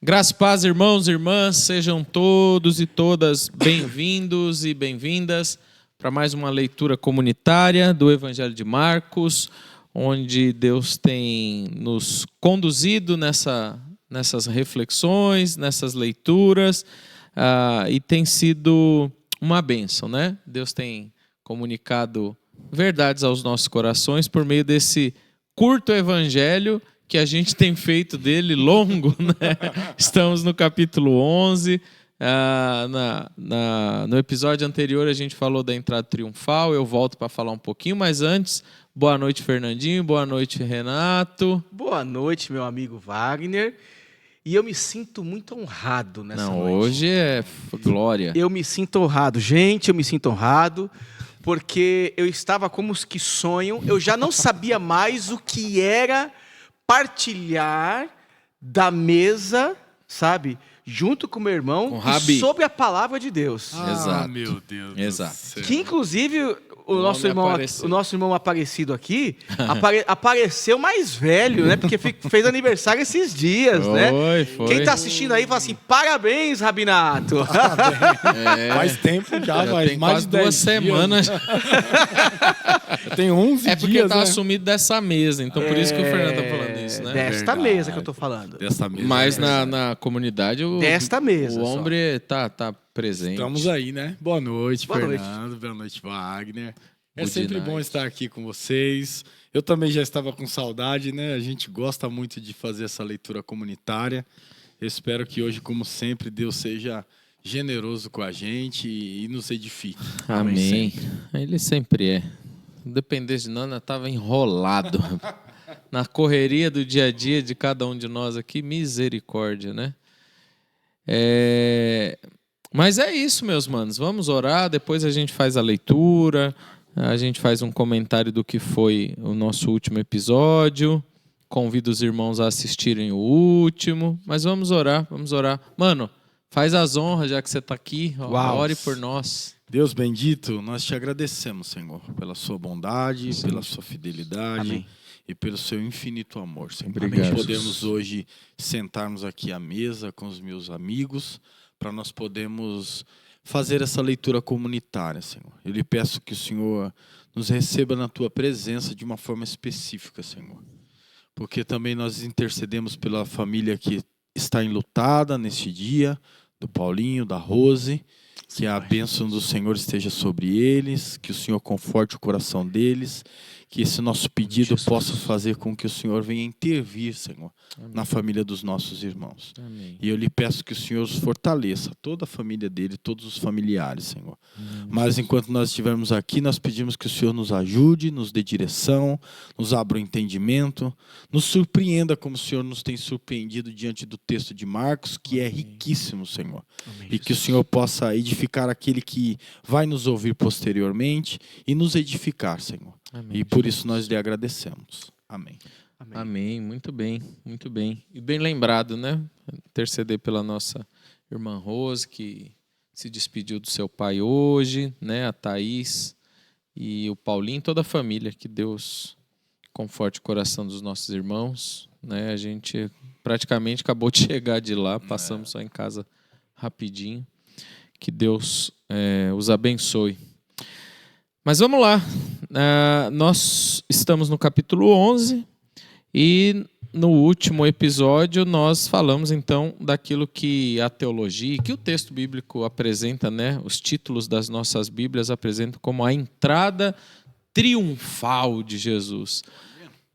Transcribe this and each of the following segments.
Graças e paz, irmãos e irmãs, sejam todos e todas bem-vindos e bem-vindas para mais uma leitura comunitária do Evangelho de Marcos, onde Deus tem nos conduzido nessas reflexões, nessas leituras, e tem sido uma bênção, né? Deus tem comunicado verdades aos nossos corações por meio desse curto evangelho que a gente tem feito dele longo, né? Estamos no capítulo 11. No episódio anterior a gente falou da entrada triunfal, eu volto para falar um pouquinho, mas antes, boa noite, Fernandinho, boa noite, Renato. Boa noite, meu amigo Wagner. E eu me sinto muito honrado nessa noite. Hoje é glória. Eu me sinto honrado. Gente, eu me sinto honrado, porque eu estava como os que sonham, eu já não sabia mais o que era partilhar da mesa, sabe, junto com meu irmão, sobre a palavra de Deus. Exato. Meu Deus. Exato. Do céu. Que inclusive o nosso irmão aparecido aqui apareceu mais velho, né? Porque fez aniversário esses dias, né? Foi. Quem tá assistindo aí fala assim: parabéns, Rabinato. Faz tempo já tem mais mais de 10 2 semanas. Tem 11 dias. É porque tá né? assumido dessa mesa, então por isso que o Fernando tá falando isso, né? Desta mesa que eu tô falando. Dessa mesa. Mas na comunidade Desta mesa o só. homem tá presente. Estamos aí, né? Boa noite, Boa Fernando. Boa noite, Wagner. É Good sempre night. bom estar aqui com vocês. Eu também já estava com saudade, né? A gente gosta muito de fazer essa leitura comunitária. Eu espero que hoje, como sempre, Deus seja generoso com a gente e nos edifique. Amém. Ele sempre é. Dependesse de nós, estava enrolado. Na correria do dia a dia de cada um de nós aqui, misericórdia, né? Mas é isso, meus manos. Vamos orar, depois a gente faz a leitura, a gente faz um comentário do que foi o nosso último episódio. Convido os irmãos a assistirem o último, mas vamos orar. Mano, faz as honras, já que você está aqui. Ore por nós. Deus bendito, nós te agradecemos, Senhor, pela sua bondade, Sim. pela sua fidelidade. Amém. E pelo seu infinito amor, Senhor. Obrigado, Nós Jesus. podemos hoje sentarmos aqui à mesa com os meus amigos para nós podermos fazer essa leitura comunitária, Senhor. Eu lhe peço que o Senhor nos receba na tua presença de uma forma específica, Senhor. Porque também nós intercedemos pela família que está enlutada neste dia, do Paulinho, da Rose, que a bênção do Senhor esteja sobre eles, que o Senhor conforte o coração deles, que esse nosso pedido possa fazer com que o Senhor venha intervir, Senhor, na família dos nossos irmãos. Amém. E eu lhe peço que o Senhor os fortaleça, toda a família dele, todos os familiares, Senhor. Mas enquanto nós estivermos aqui, nós pedimos que o Senhor nos ajude, nos dê direção, nos abra o entendimento, nos surpreenda como o Senhor nos tem surpreendido diante do texto de Marcos, que é riquíssimo, Senhor. E que o Senhor possa edificar aquele que vai nos ouvir posteriormente e nos edificar, Senhor. Amém. E por isso nós lhe agradecemos. Amém. Amém, muito bem, muito bem. E bem lembrado, né? Interceder pela nossa irmã Rose, que se despediu do seu pai hoje, né? A Thaís e o Paulinho, toda a família. Que Deus conforte o coração dos nossos irmãos, né? A gente praticamente acabou de chegar de lá, passamos só em casa rapidinho. Que Deus os abençoe. Mas vamos lá. Nós estamos no capítulo 11 e no último episódio nós falamos então daquilo que a teologia, que o texto bíblico apresenta, né? Os títulos das nossas Bíblias apresentam como a entrada triunfal de Jesus,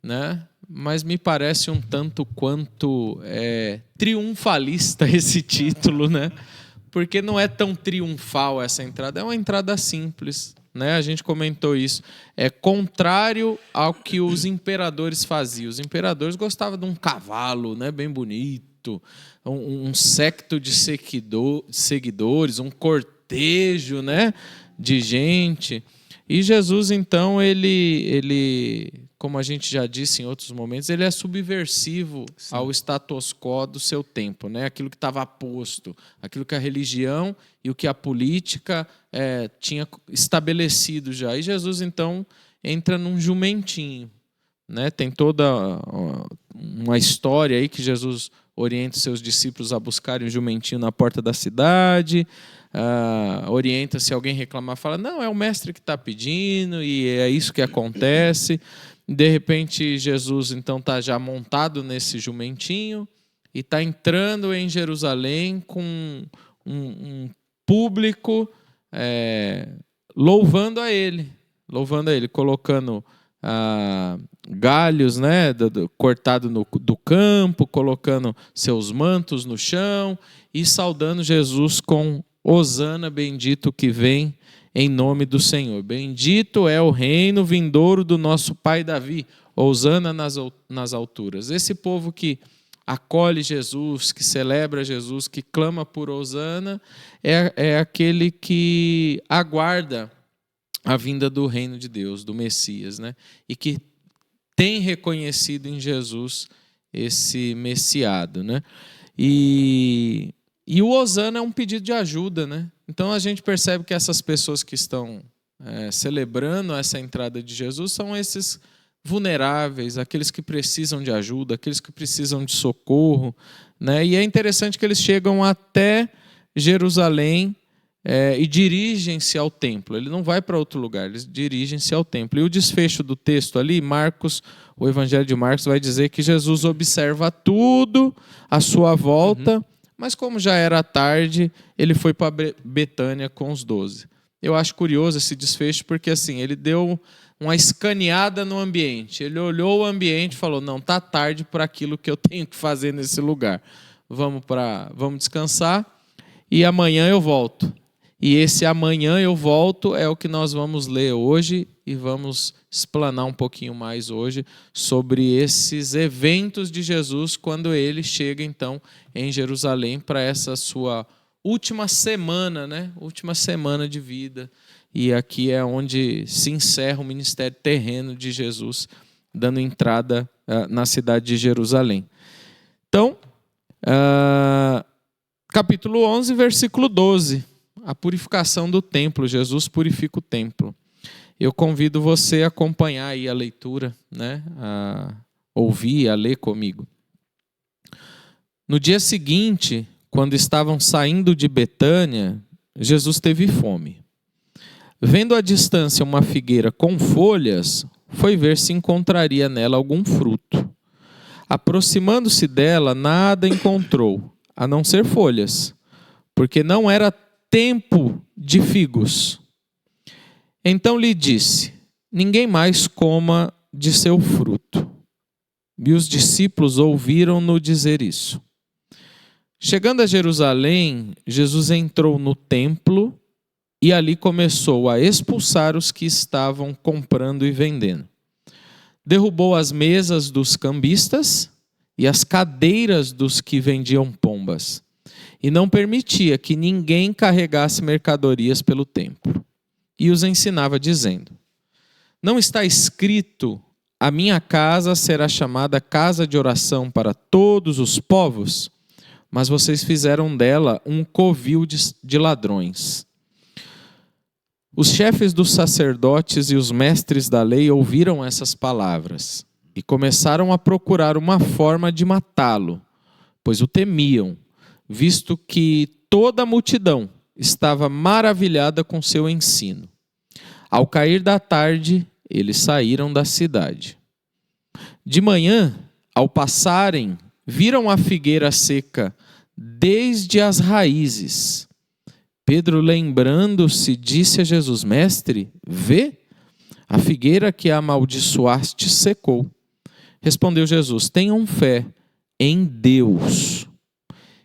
né? Mas me parece um tanto quanto triunfalista esse título, né? Porque não é tão triunfal essa entrada, é uma entrada simples, né? A gente comentou isso. É contrário ao que os imperadores faziam. Os imperadores gostavam de um cavalo, né, bem bonito, um séquito de seguidores, um cortejo, né, de gente. E Jesus, então, ele, como a gente já disse em outros momentos, ele é subversivo ao status quo do seu tempo, né? Aquilo que estava posto, aquilo que a religião e o que a política tinha estabelecido já. E Jesus, então, entra num jumentinho, né? Tem toda uma história aí que Jesus orienta os seus discípulos a buscarem o jumentinho na porta da cidade, orienta se alguém reclamar, fala, não, é o mestre que está pedindo, e é isso que acontece. De repente, Jesus então está já montado nesse jumentinho e está entrando em Jerusalém com um público louvando a ele, colocando galhos, né, cortado do campo, colocando seus mantos no chão e saudando Jesus com Hosana, bendito que vem em nome do Senhor. Bendito é o reino vindouro do nosso pai Davi. Hosana nas alturas. Esse povo que acolhe Jesus, que celebra Jesus, que clama por Hosana, é aquele que aguarda a vinda do reino de Deus, do Messias, né? E que tem reconhecido em Jesus esse Messiado, né? E o Hosana é um pedido de ajuda, né? Então a gente percebe que essas pessoas que estão celebrando essa entrada de Jesus são esses vulneráveis, aqueles que precisam de ajuda, aqueles que precisam de socorro, né? E é interessante que eles chegam até Jerusalém e dirigem-se ao templo. Ele não vai para outro lugar, eles dirigem-se ao templo. E o desfecho do texto ali, o Evangelho de Marcos vai dizer que Jesus observa tudo à sua volta, mas como já era tarde, ele foi para Betânia com os 12. Eu acho curioso esse desfecho porque assim, ele deu uma escaneada no ambiente. Ele olhou o ambiente e falou, não, está tarde para aquilo que eu tenho que fazer nesse lugar. Vamos descansar e amanhã eu volto. E esse amanhã eu volto é o que nós vamos ler hoje e vamos explanar um pouquinho mais hoje sobre esses eventos de Jesus quando ele chega então em Jerusalém para essa sua última semana, né? Última semana de vida. E aqui é onde se encerra o ministério terreno de Jesus, dando entrada na cidade de Jerusalém. Então, capítulo 11, versículo 12. A purificação do templo. Jesus purifica o templo. Eu convido você a acompanhar aí a leitura, né? A ouvir, a ler comigo. No dia seguinte, quando estavam saindo de Betânia, Jesus teve fome. Vendo à distância uma figueira com folhas, foi ver se encontraria nela algum fruto. Aproximando-se dela, nada encontrou, a não ser folhas, porque não era tempo de figos. Então lhe disse, ninguém mais coma de seu fruto. E os discípulos ouviram-no dizer isso. Chegando a Jerusalém, Jesus entrou no templo e ali começou a expulsar os que estavam comprando e vendendo. Derrubou as mesas dos cambistas e as cadeiras dos que vendiam pombas, e não permitia que ninguém carregasse mercadorias pelo templo. E os ensinava dizendo, não está escrito, a minha casa será chamada casa de oração para todos os povos? Mas vocês fizeram dela um covil de ladrões. Os chefes dos sacerdotes e os mestres da lei ouviram essas palavras e começaram a procurar uma forma de matá-lo, pois o temiam, visto que toda a multidão estava maravilhada com seu ensino. Ao cair da tarde, eles saíram da cidade. De manhã, ao passarem, viram a figueira seca desde as raízes. Pedro, lembrando-se, disse a Jesus, mestre, vê, a figueira que amaldiçoaste secou. Respondeu Jesus, tenham fé em Deus.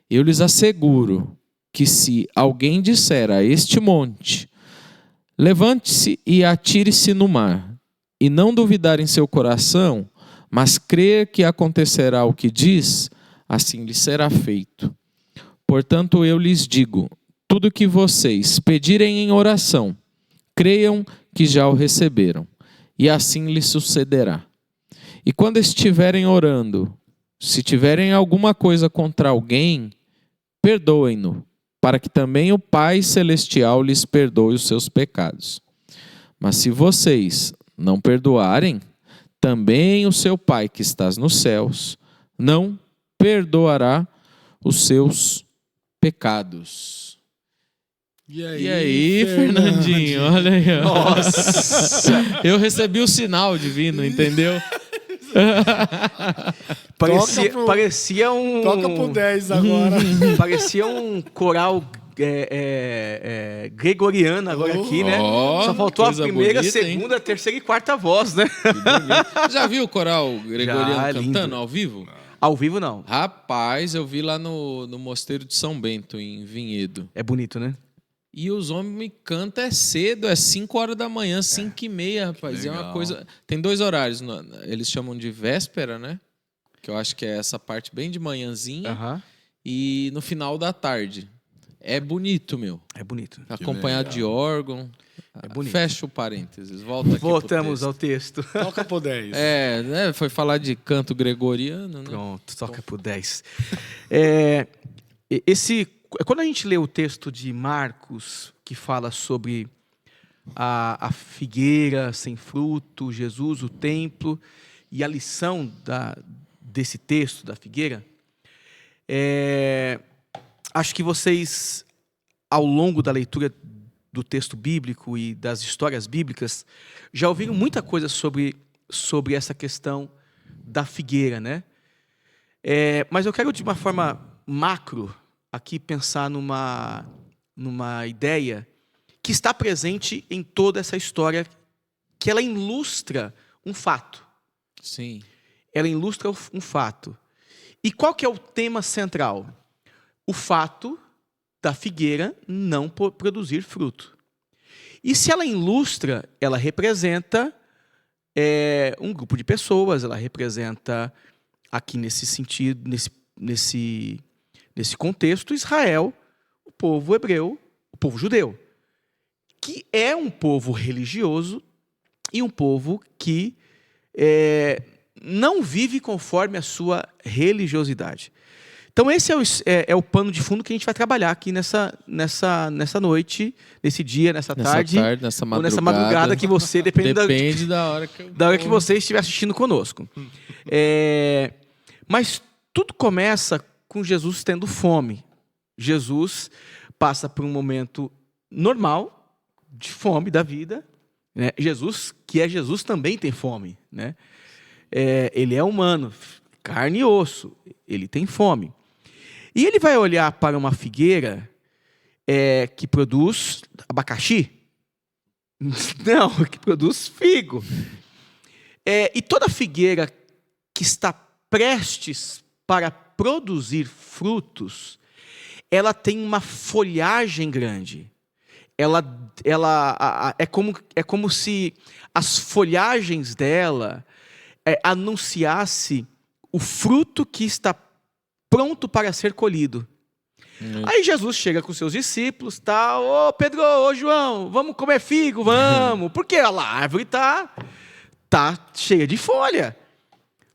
Eu lhes asseguro que se alguém disser a este monte, levante-se e atire-se no mar, e não duvidar em seu coração, mas crer que acontecerá o que diz, assim lhe será feito. Portanto, eu lhes digo, tudo que vocês pedirem em oração, creiam que já o receberam, e assim lhes sucederá. E quando estiverem orando, se tiverem alguma coisa contra alguém, perdoem-no, para que também o Pai Celestial lhes perdoe os seus pecados. Mas se vocês não perdoarem, também o seu Pai que está nos céus não perdoará os seus pecados. E E aí, Fernandinho? Olha aí. Ó. Nossa! Eu recebi o sinal divino, entendeu? Parecia um... Toca pro 10 agora. Parecia um coral gregoriano agora aqui, né? Ó, Só faltou a coisa primeira, bonita, segunda, terceira e quarta voz, né? Já viu o coral gregoriano Já, cantando lindo. ao vivo? Ao vivo, não. Rapaz, eu vi lá no Mosteiro de São Bento, em Vinhedo. É bonito, né? E os homens me cantam cedo, 5 horas da manhã, 5h30, rapaz. É uma legal. coisa. Tem 2 horários, eles chamam de véspera, né? Que eu acho que é essa parte bem de manhãzinha. Aham. E no final da tarde. É bonito, meu. É bonito. Acompanhado de órgão. É bonito. Fecha o parênteses. Volta aqui Voltamos pro ao texto. Toca pro 10. né? Foi falar de canto gregoriano, né? Pronto, toca pro 10. Quando a gente lê o texto de Marcos, que fala sobre a figueira sem fruto, Jesus, o templo, e a lição desse texto da figueira, acho que vocês, ao longo da leitura do texto bíblico e das histórias bíblicas, já ouviram muita coisa sobre essa questão da figueira, né? Mas eu quero, de uma forma macro, aqui pensar numa ideia que está presente em toda essa história, que ela ilustra um fato. Sim. Ela ilustra um fato. E qual que é o tema central? O fato da figueira não produzir fruto. E se ela ilustra, ela representa um grupo de pessoas, ela representa, aqui nesse sentido, nesse contexto, Israel, o povo hebreu, o povo judeu, que é um povo religioso e um povo que não vive conforme a sua religiosidade. Então esse é o pano de fundo que a gente vai trabalhar aqui nessa noite, nesse dia, nessa tarde, nessa ou nessa madrugada que você, depende da hora que você estiver assistindo conosco. Mas tudo começa com Jesus tendo fome. Jesus passa por um momento normal, de fome da vida, né? Jesus, que é Jesus, também tem fome, né? Ele é humano, carne e osso, ele tem fome. E ele vai olhar para uma figueira que produz abacaxi? Não, que produz figo. E toda figueira que está prestes para produzir frutos, ela tem uma folhagem grande. É como se as folhagens dela anunciasse o fruto que está pronto para ser colhido. Aí Jesus chega com seus discípulos, ô Pedro, ô João, vamos comer figo, vamos, porque a árvore tá cheia de folha.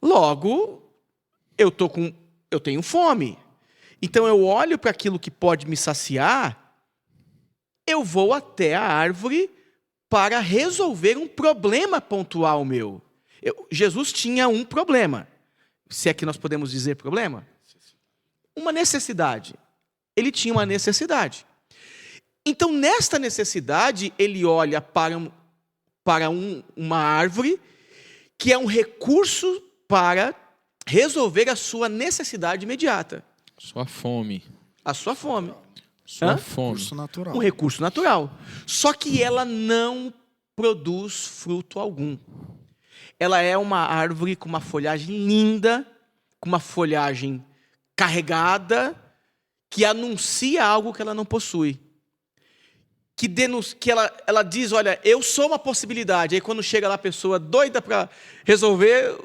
Logo, eu tenho fome. Então eu olho para aquilo que pode me saciar, eu vou até a árvore para resolver um problema pontual meu. Jesus tinha um problema, se é que nós podemos dizer problema. Uma necessidade. Ele tinha uma necessidade. Então, nesta necessidade, ele olha para uma árvore que é um recurso para resolver a sua necessidade imediata. Sua fome. A sua fome. Sua fome. Recurso natural. Um recurso natural. Só que ela não produz fruto algum. Ela é uma árvore com uma folhagem linda, com uma folhagem carregada, que anuncia algo que ela não possui. Que ela diz, olha, eu sou uma possibilidade. Aí quando chega lá a pessoa doida para resolver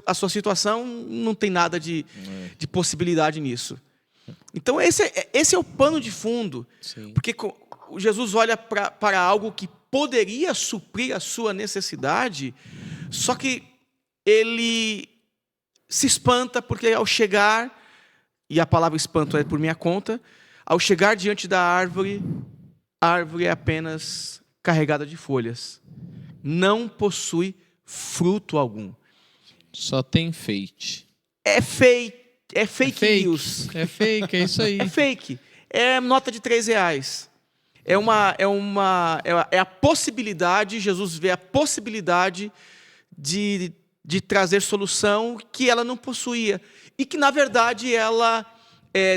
a sua situação, não tem nada de possibilidade nisso. Então esse é o pano de fundo. Sim. Porque Jesus olha para algo que poderia suprir a sua necessidade, só que ele se espanta porque ao chegar, e a palavra espanto é por minha conta, ao chegar diante da árvore, a árvore é apenas carregada de folhas. Não possui fruto algum. Só tem enfeite. É é fake news. É fake, é isso aí. É fake. É nota de R$3. É a possibilidade, Jesus vê a possibilidade de trazer solução que ela não possuía. E que, na verdade, ela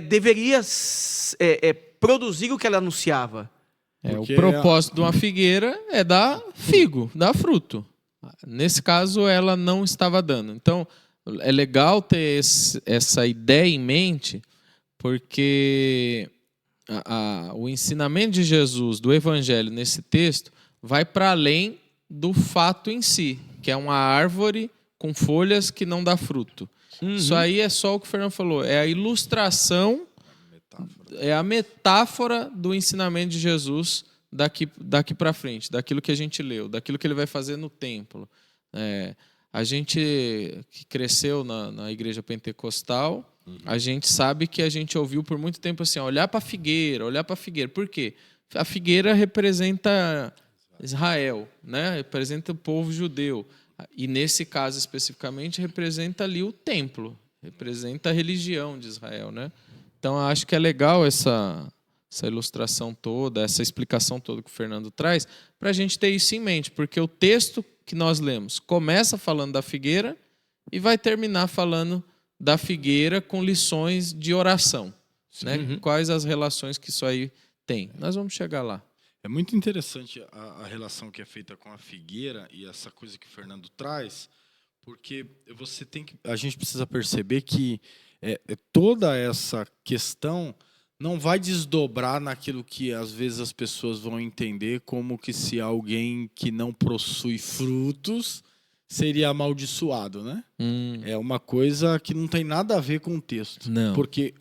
deveria produzir o que ela anunciava. O propósito de uma figueira é dar figo, dar fruto. Nesse caso, ela não estava dando. Então, é legal ter essa ideia em mente, porque o ensinamento de Jesus, do Evangelho, nesse texto, vai para além do fato em si, que é uma árvore com folhas que não dá fruto. Uhum. Isso aí é só o que o Fernando falou, é a ilustração, é a metáfora do ensinamento de Jesus daqui para frente, daquilo que a gente leu, daquilo que ele vai fazer no templo. A gente que cresceu na igreja pentecostal, a gente sabe que a gente ouviu por muito tempo assim, olhar para a figueira. Por quê? A figueira representa Israel, né? Representa o povo judeu. E nesse caso especificamente representa ali o templo, representa a religião de Israel, né? Então acho que é legal essa ilustração toda, essa explicação toda que o Fernando traz, para a gente ter isso em mente, porque o texto que nós lemos começa falando da figueira e vai terminar falando da figueira com lições de oração. Né? Uhum. Quais as relações que isso aí tem? Nós vamos chegar lá. É muito interessante a relação que é feita com a figueira e essa coisa que o Fernando traz, porque a gente precisa perceber que toda essa questão não vai desdobrar naquilo que às vezes as pessoas vão entender como que se alguém que não possui frutos seria amaldiçoado, né? É uma coisa que não tem nada a ver com o texto. Não. Porque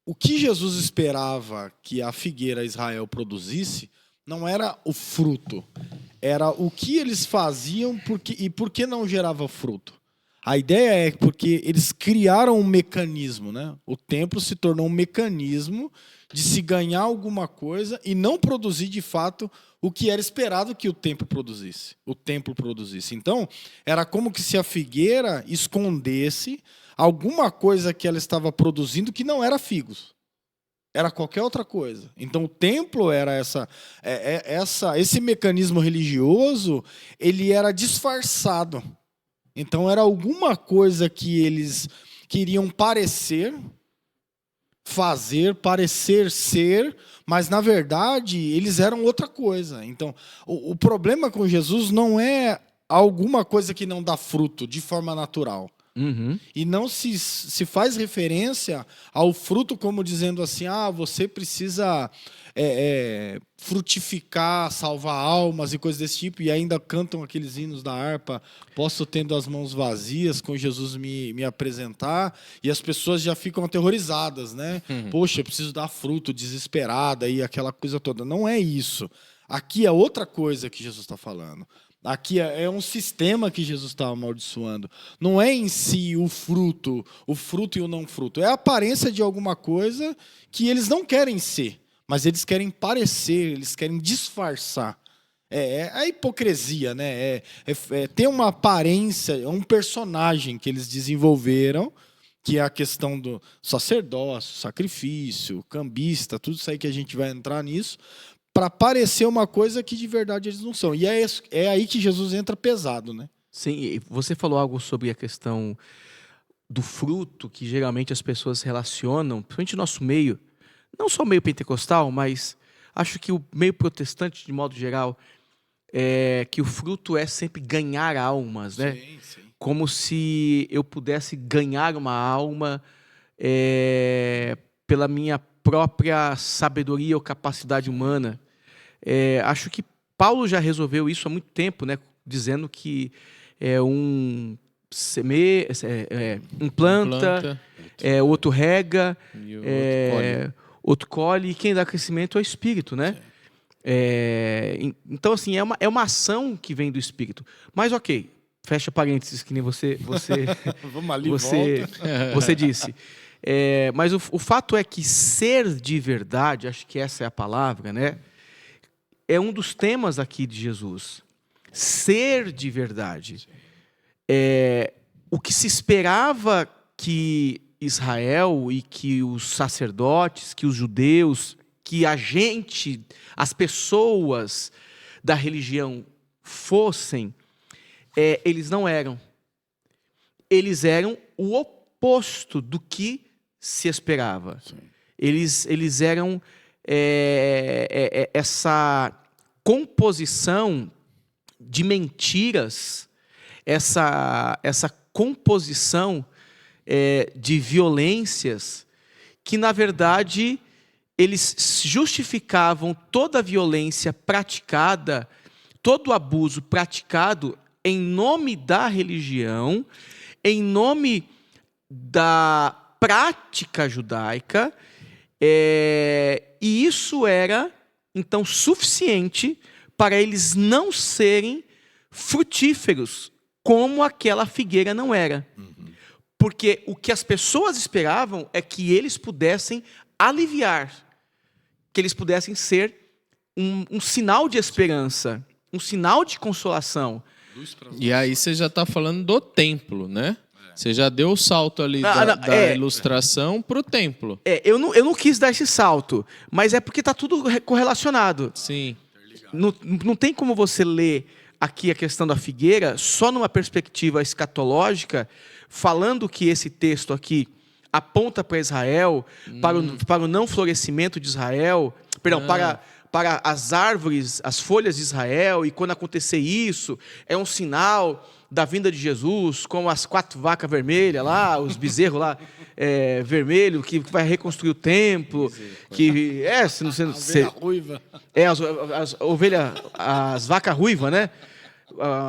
o que Jesus esperava que a figueira Israel produzisse não era o fruto, era o que eles faziam e por que não gerava fruto. A ideia é porque eles criaram um mecanismo, né? O templo se tornou um mecanismo de se ganhar alguma coisa e não produzir de fato o que era esperado que o templo produzisse. Então, era como que se a figueira escondesse alguma coisa que ela estava produzindo que não era figos. Era qualquer outra coisa. Então, o templo era esse mecanismo religioso, ele era disfarçado. Então, era alguma coisa que eles queriam parecer ser, mas, na verdade, eles eram outra coisa. Então, o problema com Jesus não é alguma coisa que não dá fruto de forma natural. Uhum. E não se faz referência ao fruto como dizendo assim, você precisa frutificar, salvar almas e coisas desse tipo, e ainda cantam aqueles hinos da harpa, posso tendo as mãos vazias com Jesus me apresentar, e as pessoas já ficam aterrorizadas, né? Uhum. Poxa, eu preciso dar fruto, desesperada, e aquela coisa toda. Não é isso. Aqui é outra coisa que Jesus está falando. Aqui é um sistema que Jesus está amaldiçoando. Não é em si o fruto e o não fruto. É a aparência de alguma coisa que eles não querem ser, mas eles querem parecer, eles querem disfarçar. É a hipocrisia, né? Ter uma aparência, é um personagem que eles desenvolveram, que é a questão do sacerdócio, sacrifício, cambista, tudo isso aí que a gente vai entrar nisso, para parecer uma coisa que de verdade eles não são. E é aí que Jesus entra pesado, né? Sim, você falou algo sobre a questão do fruto que geralmente as pessoas relacionam, principalmente no nosso meio, não só o meio pentecostal, mas acho que o meio protestante, de modo geral, que o fruto é sempre ganhar almas, né? Sim, sim. Como se eu pudesse ganhar uma alma pela minha própria sabedoria ou capacidade humana. Acho que Paulo já resolveu isso há muito tempo, né? Dizendo que um planta, outro rega, E outro colhe, e quem dá crescimento é o Espírito, né? Então, assim, é uma ação que vem do Espírito. Mas, ok, fecha parênteses, que nem você Vamos ali, você disse. Mas o fato é que ser de verdade, acho que essa é a palavra, né? É um dos temas aqui de Jesus. Ser de verdade. O que se esperava que Israel e que os sacerdotes, que os judeus, que a gente, as pessoas da religião fossem, eles não eram. Eles eram o oposto do que se esperava. Sim. Eles eram essa composição de mentiras, essa composição de violências que, na verdade, eles justificavam toda a violência praticada, todo o abuso praticado em nome da religião, em nome da prática judaica, e isso era, então, suficiente para eles não serem frutíferos, como aquela figueira não era. Porque o que as pessoas esperavam é que eles pudessem aliviar, que eles pudessem ser um sinal de esperança, um sinal de consolação. E aí você já está falando do templo, né? Você já deu o salto ali da ilustração para o templo. Eu não quis dar esse salto, mas é porque está tudo correlacionado. Sim. Não tem como você ler aqui a questão da figueira só numa perspectiva escatológica, falando que esse texto aqui aponta para Israel, para o não florescimento de Israel, para as árvores, as folhas de Israel, e quando acontecer isso, é um sinal da vinda de Jesus, como as 4 vacas vermelhas lá, os bezerros lá vermelho, que vai reconstruir o templo, que se não sei, ruiva. as ovelhas, as vacas ruivas, né?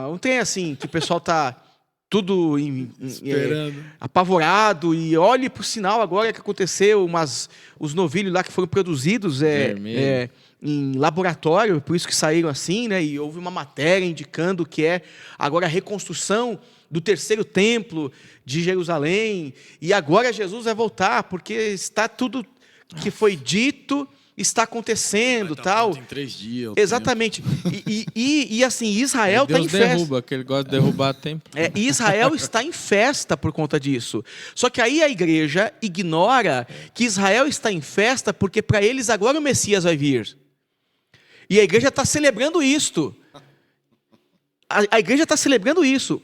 Não tem assim que o pessoal tá tudo apavorado e olhe para o sinal agora que aconteceu, os novilhos lá que foram produzidos em laboratório, por isso que saíram assim, né? E houve uma matéria indicando que agora a reconstrução do 3º templo de Jerusalém, e agora Jesus vai voltar, porque está tudo que foi dito está acontecendo, tal. Em 3 dias. Exatamente. E assim, Israel está em festa. Derruba, que ele gosta de derrubar templo. E Israel está em festa por conta disso. Só que aí a igreja ignora que Israel está em festa porque para eles agora o Messias vai vir. E a igreja está celebrando isto. A igreja está celebrando isso.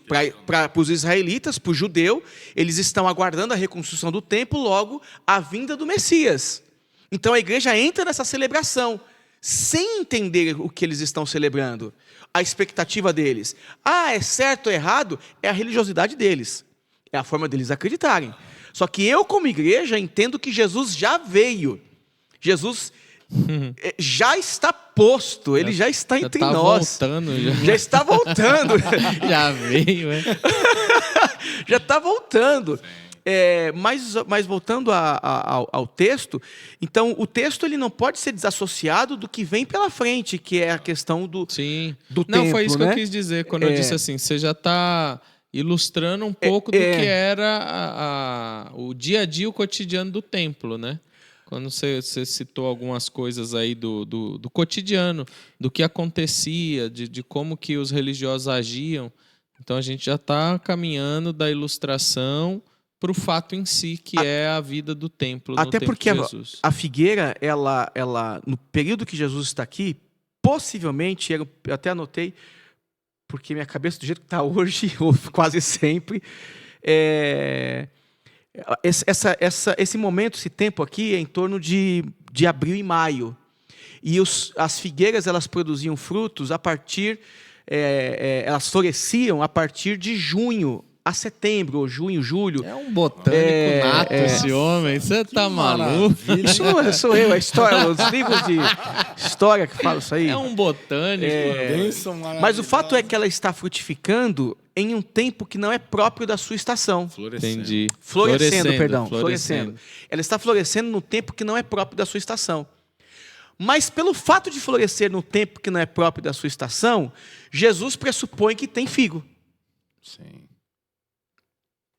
Para os israelitas, para o judeu, eles estão aguardando a reconstrução do templo, logo a vinda do Messias. Então a igreja entra nessa celebração, sem entender o que eles estão celebrando, a expectativa deles. É certo ou errado? É a religiosidade deles, é a forma deles acreditarem. Só que eu, como igreja, entendo que Jesus já veio. Jesus já está posto, ele já está entre nós. Já está voltando. Já veio, Já está voltando. Mas voltando ao texto, então o texto ele não pode ser desassociado do que vem pela frente, que é a questão do templo. Não, foi isso né? que eu quis dizer quando eu disse assim, você já está ilustrando um pouco do que era o dia a dia, o cotidiano do templo, né? Quando você citou algumas coisas aí do cotidiano, do que acontecia, de como que os religiosos agiam. Então a gente já está caminhando da ilustração para o fato em si, que é a vida do templo no até tempo porque de Jesus. A figueira, ela, no período que Jesus está aqui, possivelmente, eu até anotei, porque minha cabeça do jeito que está hoje, ou quase sempre, esse momento, esse tempo aqui, é em torno de abril e maio. E as figueiras, elas produziam frutos a partir, elas floresciam a partir de junho a setembro, ou junho, julho. É um botânico nato esse homem, você tá maluco? Isso não sou eu, é história, os livros de história que falam isso aí. É um botânico. Mas o fato é que ela está frutificando em um tempo que não é próprio da sua estação. Entendi. Florescendo. Ela está florescendo no tempo que não é próprio da sua estação. Mas pelo fato de florescer no tempo que não é próprio da sua estação, Jesus pressupõe que tem figo. Sim.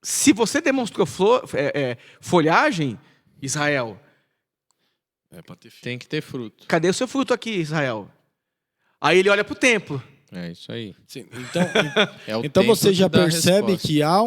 Se você demonstrou folhagem, Israel, Pra ter filho. Tem que ter fruto. cadê o seu fruto aqui, Israel? Aí ele olha para o templo. É isso aí. Sim, então, É o então tempo você que já dá a percebe resposta. que há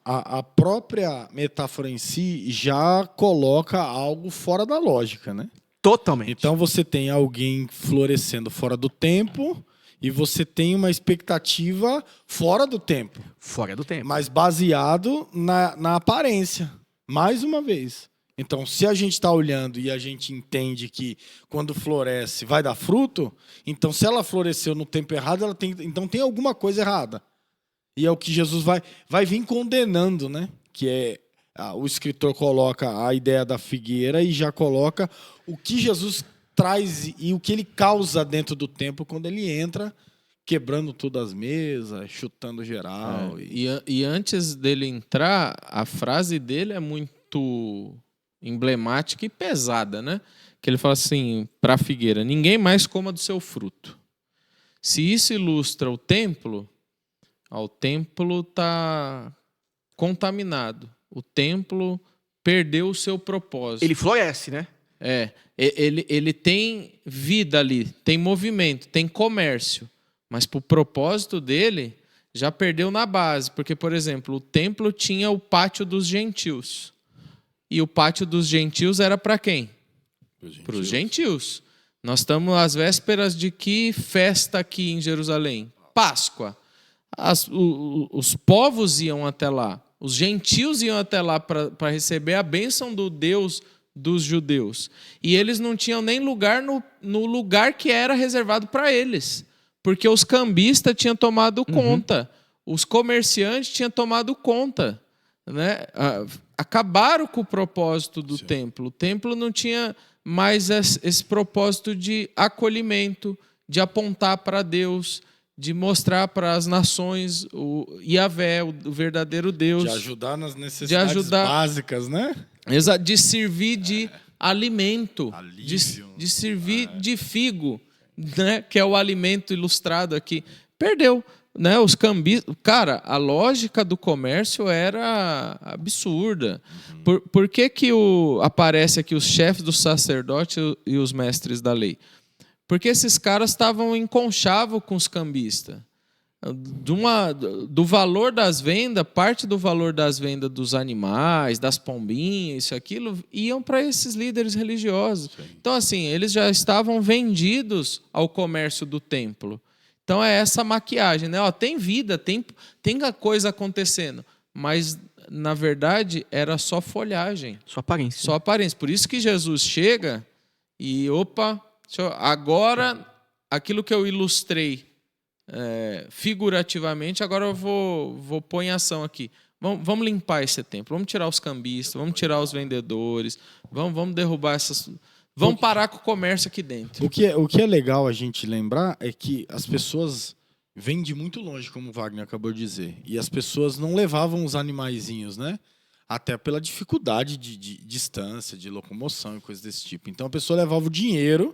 a própria metáfora em si já coloca algo fora da lógica, né? Totalmente. Então você tem alguém florescendo fora do tempo e você tem uma expectativa fora do tempo, Fora do tempo. mas baseado na aparência, mais uma vez. Então, se a gente está olhando e a gente entende que quando floresce vai dar fruto, então se ela floresceu no tempo errado, então tem alguma coisa errada. E é o que Jesus vai vir condenando, né? Que é o escritor coloca a ideia da figueira e já coloca o que Jesus traz e o que ele causa dentro do templo quando ele entra, quebrando todas as mesas, chutando geral. E antes dele entrar, a frase dele é muito emblemática e pesada, né? Que ele fala assim para a figueira: ninguém mais coma do seu fruto. Se isso ilustra o templo está contaminado. O templo perdeu o seu propósito. Ele floresce, né? Ele tem vida ali, tem movimento, tem comércio, mas para o propósito dele já perdeu na base, porque, por exemplo, o templo tinha o pátio dos gentios. E o pátio dos gentios era para quem? Para os gentios. Nós estamos às vésperas de que festa aqui em Jerusalém? Páscoa. Os povos iam até lá. Os gentios iam até lá para receber a bênção do Deus dos judeus. E eles não tinham nem lugar no lugar que era reservado para eles. Porque os cambistas tinham tomado conta. Os comerciantes tinham tomado conta. Né? Acabaram com o propósito do templo. O templo não tinha mais esse propósito de acolhimento, de apontar para Deus, de mostrar para as nações o Yahvé, o verdadeiro Deus. De ajudar nas necessidades básicas, né? De servir de alimento, Alívio. de servir de figo, né? Que é o alimento ilustrado aqui. Perdeu. Né, os cambistas, cara, a lógica do comércio era absurda. Por que aparece aqui os chefes dos sacerdotes e os mestres da lei? Porque esses caras estavam em conchavo com os cambistas. Do valor das vendas, parte do valor das vendas dos animais, das pombinhas, isso, aquilo, iam para esses líderes religiosos. Sim. Então, assim, eles já estavam vendidos ao comércio do templo. Então é essa maquiagem, né? Ó, tem vida, tem a coisa acontecendo, mas na verdade era só folhagem. Só aparência. Só aparência. Por isso que Jesus chega e, agora aquilo que eu ilustrei figurativamente, agora eu vou pôr em ação aqui. Vamos limpar esse templo, vamos tirar os cambistas, vamos tirar os vendedores, vamos derrubar essas... Vamos parar com o comércio aqui dentro. O que é legal a gente lembrar é que as pessoas vêm de muito longe, como o Wagner acabou de dizer. E as pessoas não levavam os animaizinhos, né? Até pela dificuldade de distância, de locomoção e coisas desse tipo. Então a pessoa levava o dinheiro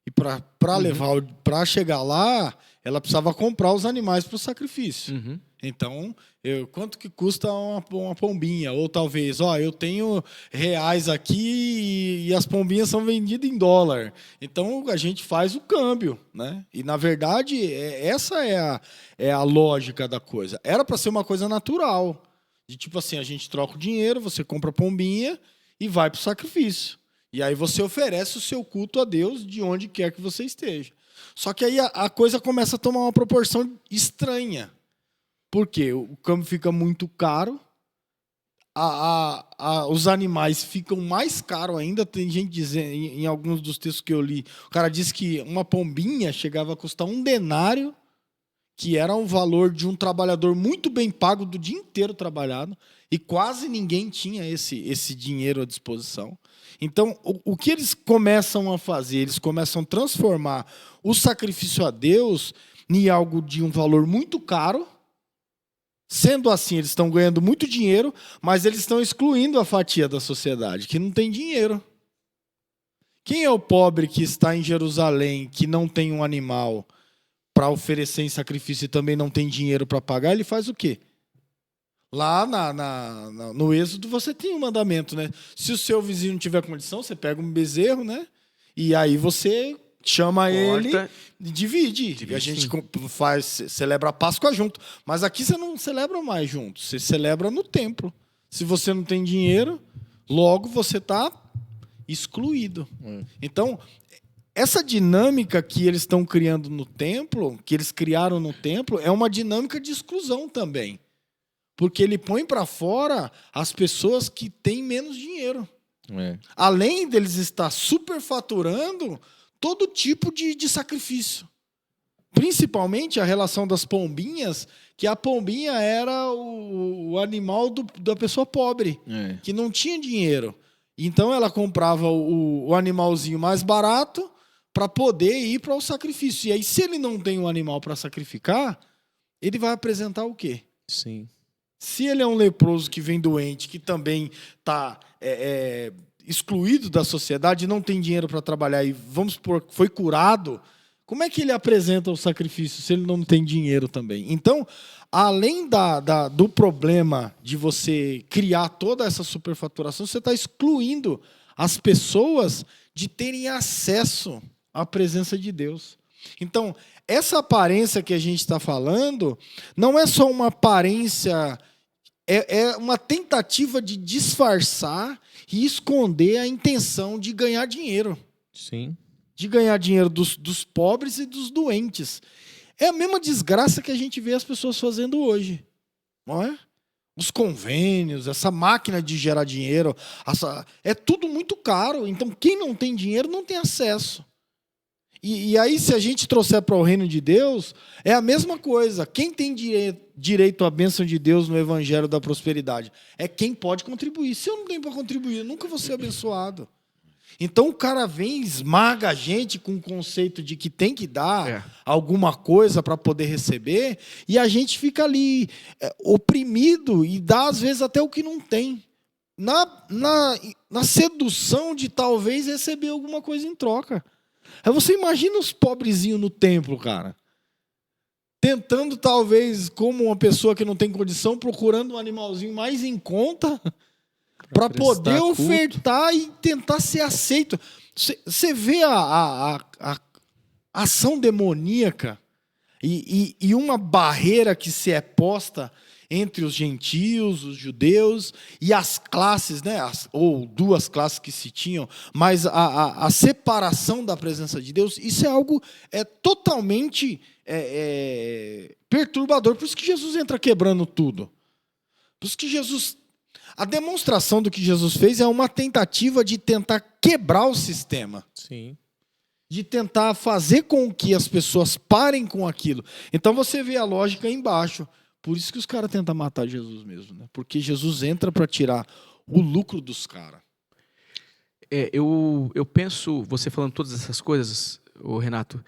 e para chegar lá, ela precisava comprar os animais para o sacrifício. Então, quanto que custa uma pombinha? Ou talvez, eu tenho reais aqui e as pombinhas são vendidas em dólar. Então, a gente faz o câmbio, né? E, na verdade, essa é a lógica da coisa. Era para ser uma coisa natural. De tipo assim, a gente troca o dinheiro, você compra a pombinha e vai para o sacrifício. E aí você oferece o seu culto a Deus de onde quer que você esteja. Só que aí a coisa começa a tomar uma proporção estranha. Por quê? O câmbio fica muito caro, os animais ficam mais caros ainda. Tem gente dizendo, em alguns dos textos que eu li, o cara disse que uma pombinha chegava a custar 1 denário, que era o valor de um trabalhador muito bem pago do dia inteiro trabalhado, e quase ninguém tinha esse dinheiro à disposição. Então, o que eles começam a fazer? Eles começam a transformar o sacrifício a Deus em algo de um valor muito caro. Sendo assim, eles estão ganhando muito dinheiro, mas eles estão excluindo a fatia da sociedade, que não tem dinheiro. Quem é o pobre que está em Jerusalém, que não tem um animal para oferecer em sacrifício e também não tem dinheiro para pagar? Ele faz o quê? Lá no Êxodo você tem um mandamento, né? Se o seu vizinho não tiver condição, você pega um bezerro, né? E aí você chama ele Corta. e divide. E a gente celebra a Páscoa junto. Mas aqui você não celebra mais junto. Você celebra no templo. Se você não tem dinheiro, logo você está excluído. Então, essa dinâmica que eles estão criando no templo, que eles criaram no templo, é uma dinâmica de exclusão também. Porque ele põe para fora as pessoas que têm menos dinheiro. Além deles estar superfaturando todo tipo de sacrifício. Principalmente a relação das pombinhas, que a pombinha era o animal da pessoa pobre, que não tinha dinheiro. Então ela comprava o animalzinho mais barato para poder ir para o sacrifício. E aí, se ele não tem um animal para sacrificar, ele vai apresentar o quê? Sim. Se ele é um leproso que vem doente, que também está excluído da sociedade, não tem dinheiro para trabalhar e, vamos supor, foi curado, como é que ele apresenta o sacrifício se ele não tem dinheiro também? Então, além do problema de você criar toda essa superfaturação, você está excluindo as pessoas de terem acesso à presença de Deus. Então, essa aparência que a gente está falando não é só uma aparência, é uma tentativa de disfarçar e esconder a intenção de ganhar dinheiro. Sim. De ganhar dinheiro dos pobres e dos doentes. É a mesma desgraça que a gente vê as pessoas fazendo hoje. Não é? Os convênios, essa máquina de gerar dinheiro, é tudo muito caro. Então, quem não tem dinheiro não tem acesso. E aí, se a gente trouxer para o reino de Deus, é a mesma coisa. Quem tem direito à bênção de Deus no evangelho da prosperidade? É quem pode contribuir. Se eu não tenho para contribuir, eu nunca vou ser abençoado. Então o cara vem, esmaga a gente com o conceito de que tem que dar alguma coisa para poder receber, e a gente fica ali oprimido e dá às vezes até o que não tem. Na sedução de talvez receber alguma coisa em troca. Aí você imagina os pobrezinhos no templo, cara. Tentando talvez, como uma pessoa que não tem condição, procurando um animalzinho mais em conta para poder ofertar e tentar ser aceito. Você vê a ação demoníaca e uma barreira que se é posta entre os gentios, os judeus e as classes, né, ou duas classes que se tinham, mas a separação da presença de Deus, isso é algo totalmente perturbador. Por isso que Jesus entra quebrando tudo. Por isso que a demonstração do que Jesus fez é uma tentativa de tentar quebrar o sistema. Sim. De tentar fazer com que as pessoas parem com aquilo. Então você vê a lógica aí embaixo. Por isso que os caras tentam matar Jesus mesmo, né? Porque Jesus entra para tirar o lucro dos caras. Eu penso, você falando todas essas coisas, Renato,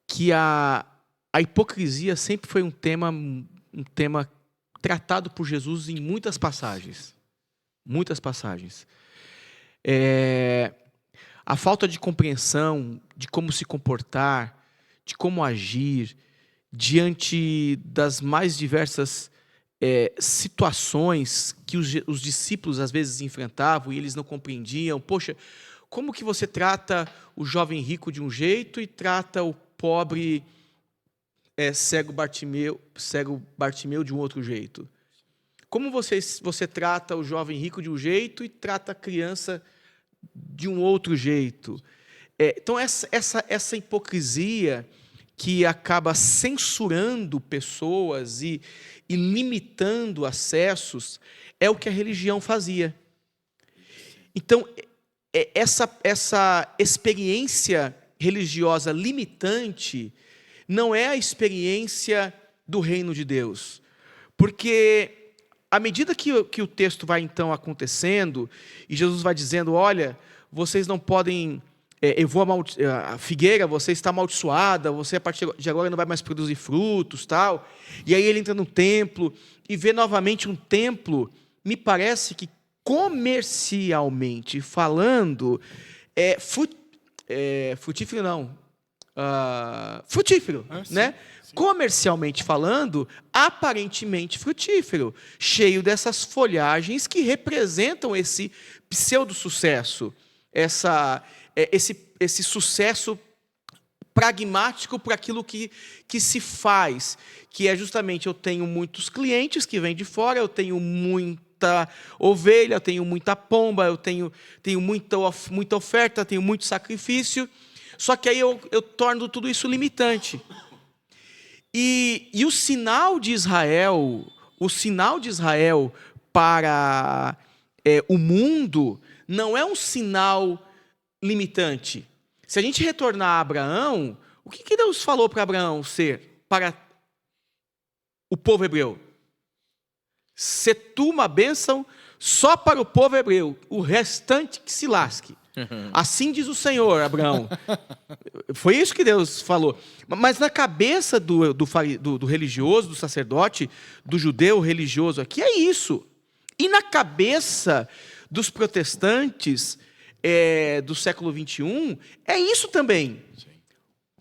que a hipocrisia sempre foi um tema tratado por Jesus em muitas passagens. Muitas passagens. A falta de compreensão de como se comportar, de como agir diante das mais diversas situações que os discípulos às vezes enfrentavam e eles não compreendiam. Poxa, como que você trata o jovem rico de um jeito e trata o pobre cego Bartimeu de um outro jeito? Como você trata o jovem rico de um jeito e trata a criança de um outro jeito? Então, essa hipocrisia que acaba censurando pessoas e limitando acessos é o que a religião fazia. Então, essa experiência religiosa limitante não é a experiência do reino de Deus. Porque, à medida que o texto vai, então, acontecendo, e Jesus vai dizendo, olha, vocês não podem... a figueira, você está amaldiçoada, você a partir de agora não vai mais produzir frutos, tal. E aí ele entra no templo e vê novamente um templo, me parece que comercialmente falando, frutífero não, frutífero, né? Sim. Comercialmente falando, aparentemente frutífero, cheio dessas folhagens que representam esse pseudo-sucesso. esse sucesso pragmático para aquilo que se faz, que é justamente eu tenho muitos clientes que vêm de fora, eu tenho muita ovelha, eu tenho muita pomba, eu tenho muita oferta, tenho muito sacrifício, só que aí eu torno tudo isso limitante. E o sinal de Israel para o mundo não é um sinal limitante. Se a gente retornar a Abraão, o que Deus falou para Abraão ser para o povo hebreu? Se tu uma bênção só para o povo hebreu, o restante que se lasque. Assim diz o Senhor, Abraão. Foi isso que Deus falou. Mas na cabeça do religioso, do sacerdote, do judeu religioso aqui, é isso. E na cabeça dos protestantes do século XXI, é isso também.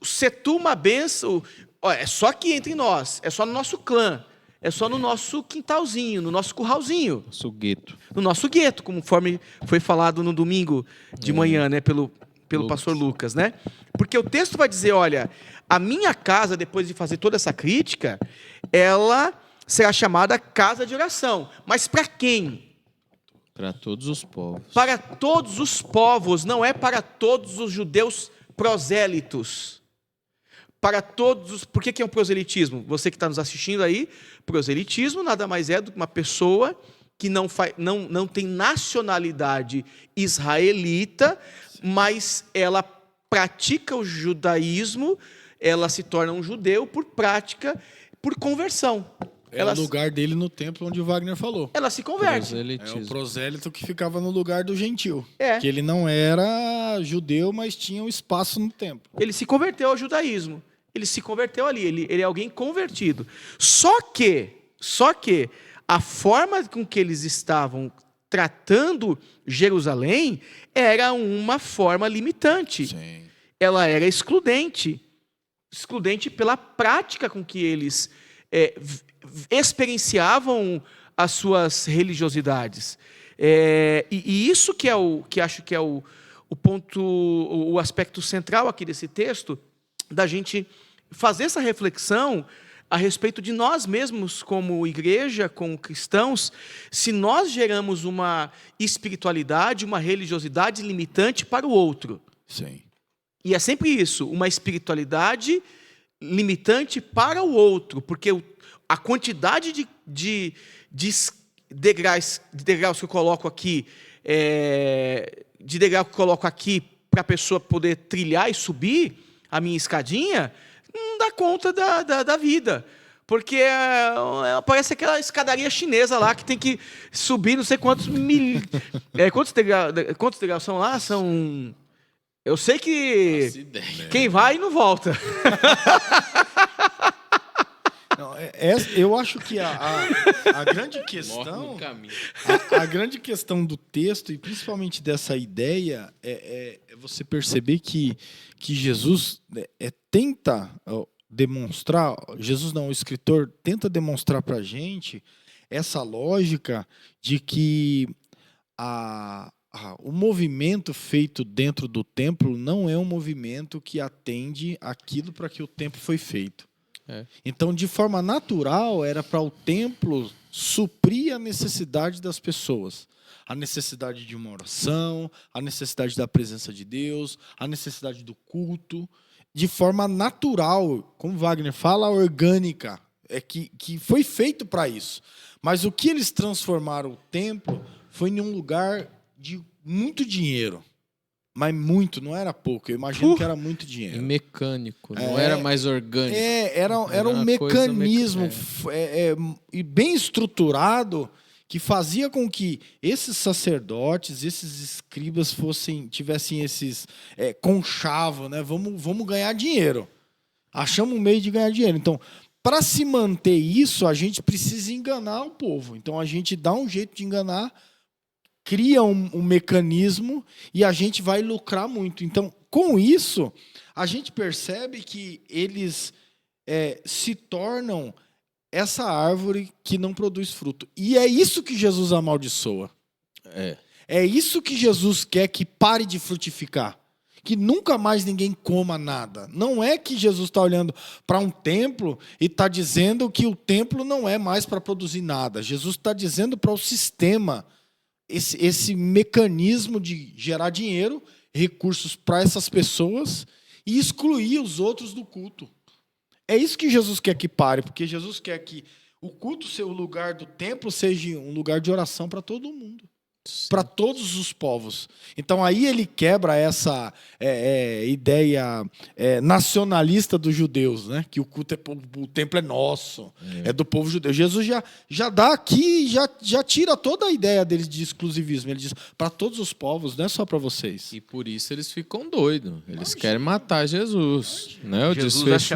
Se tu uma bênção, é só aqui entre nós, é só no nosso clã, é só no nosso quintalzinho, no nosso curralzinho. Nosso gueto. No nosso gueto, conforme foi falado no domingo de manhã, né, pelo pastor Lucas, né? Porque o texto vai dizer, olha, a minha casa, depois de fazer toda essa crítica, ela será chamada casa de oração. Mas para quem? Para todos os povos. Para todos os povos, não é para todos os judeus prosélitos. Para todos os... Por que é um proselitismo? Você que está nos assistindo aí, proselitismo nada mais é do que uma pessoa que não tem nacionalidade israelita, mas ela pratica o judaísmo, ela se torna um judeu por prática, por conversão. É o lugar dele no templo onde o Wagner falou. Ela se converte. É o prosélito que ficava no lugar do gentil. É. Que ele não era judeu, mas tinha um espaço no templo. Ele se converteu ao judaísmo. Ele se converteu ali. Ele é alguém convertido. Só que a forma com que eles estavam tratando Jerusalém era uma forma limitante. Sim. Ela era excludente. Excludente pela prática com que eles experienciavam as suas religiosidades. E isso que acho que é o ponto, o aspecto central aqui desse texto, da gente fazer essa reflexão a respeito de nós mesmos como igreja, como cristãos, se nós geramos uma espiritualidade, uma religiosidade limitante para o outro. Sim. E é sempre isso, uma espiritualidade limitante para o outro, porque a quantidade de degraus que eu coloco aqui, para a pessoa poder trilhar e subir a minha escadinha, não dá conta da vida. Porque parece aquela escadaria chinesa lá que tem que subir não sei quantos quantos degraus são lá? São... Eu sei que quem vai não volta. Não, eu acho que a grande questão, a grande questão do texto e principalmente dessa ideia é você perceber que Jesus tenta demonstrar, Jesus não, o escritor tenta demonstrar para a gente essa lógica de que o movimento feito dentro do templo não é um movimento que atende aquilo para que o templo foi feito. Então, de forma natural, era para o templo suprir a necessidade das pessoas. A necessidade de uma oração, a necessidade da presença de Deus, a necessidade do culto. De forma natural, como Wagner fala, orgânica. Que foi feito para isso. Mas o que eles transformaram o templo foi em um lugar de muito dinheiro. Mas muito, não era pouco. Eu imagino que era muito dinheiro. Mecânico, não era mais orgânico. Era um mecanismo e bem estruturado que fazia com que esses sacerdotes, esses escribas tivessem esses conchavo, né? Vamos ganhar dinheiro. Achamos um meio de ganhar dinheiro. Então, para se manter isso, a gente precisa enganar o povo. Então, a gente dá um jeito de enganar, cria um mecanismo e a gente vai lucrar muito. Então, com isso, a gente percebe que eles se tornam essa árvore que não produz fruto. E é isso que Jesus amaldiçoa. É isso que Jesus quer que pare de frutificar. Que nunca mais ninguém coma nada. Não é que Jesus está olhando para um templo e está dizendo que o templo não é mais para produzir nada. Jesus está dizendo para o sistema, esse mecanismo de gerar dinheiro, recursos para essas pessoas e excluir os outros do culto. É isso que Jesus quer que pare, porque Jesus quer que o culto, o lugar do templo, seja um lugar de oração para todo mundo. Para todos os povos. Então aí ele quebra essa ideia nacionalista dos judeus, né? Que o culto o templo é nosso, é do povo judeu. Jesus já dá aqui, já tira toda a ideia deles de exclusivismo. Ele diz para todos os povos, não é só para vocês. E por isso eles ficam doidos. Eles querem matar Jesus. Né? Jesus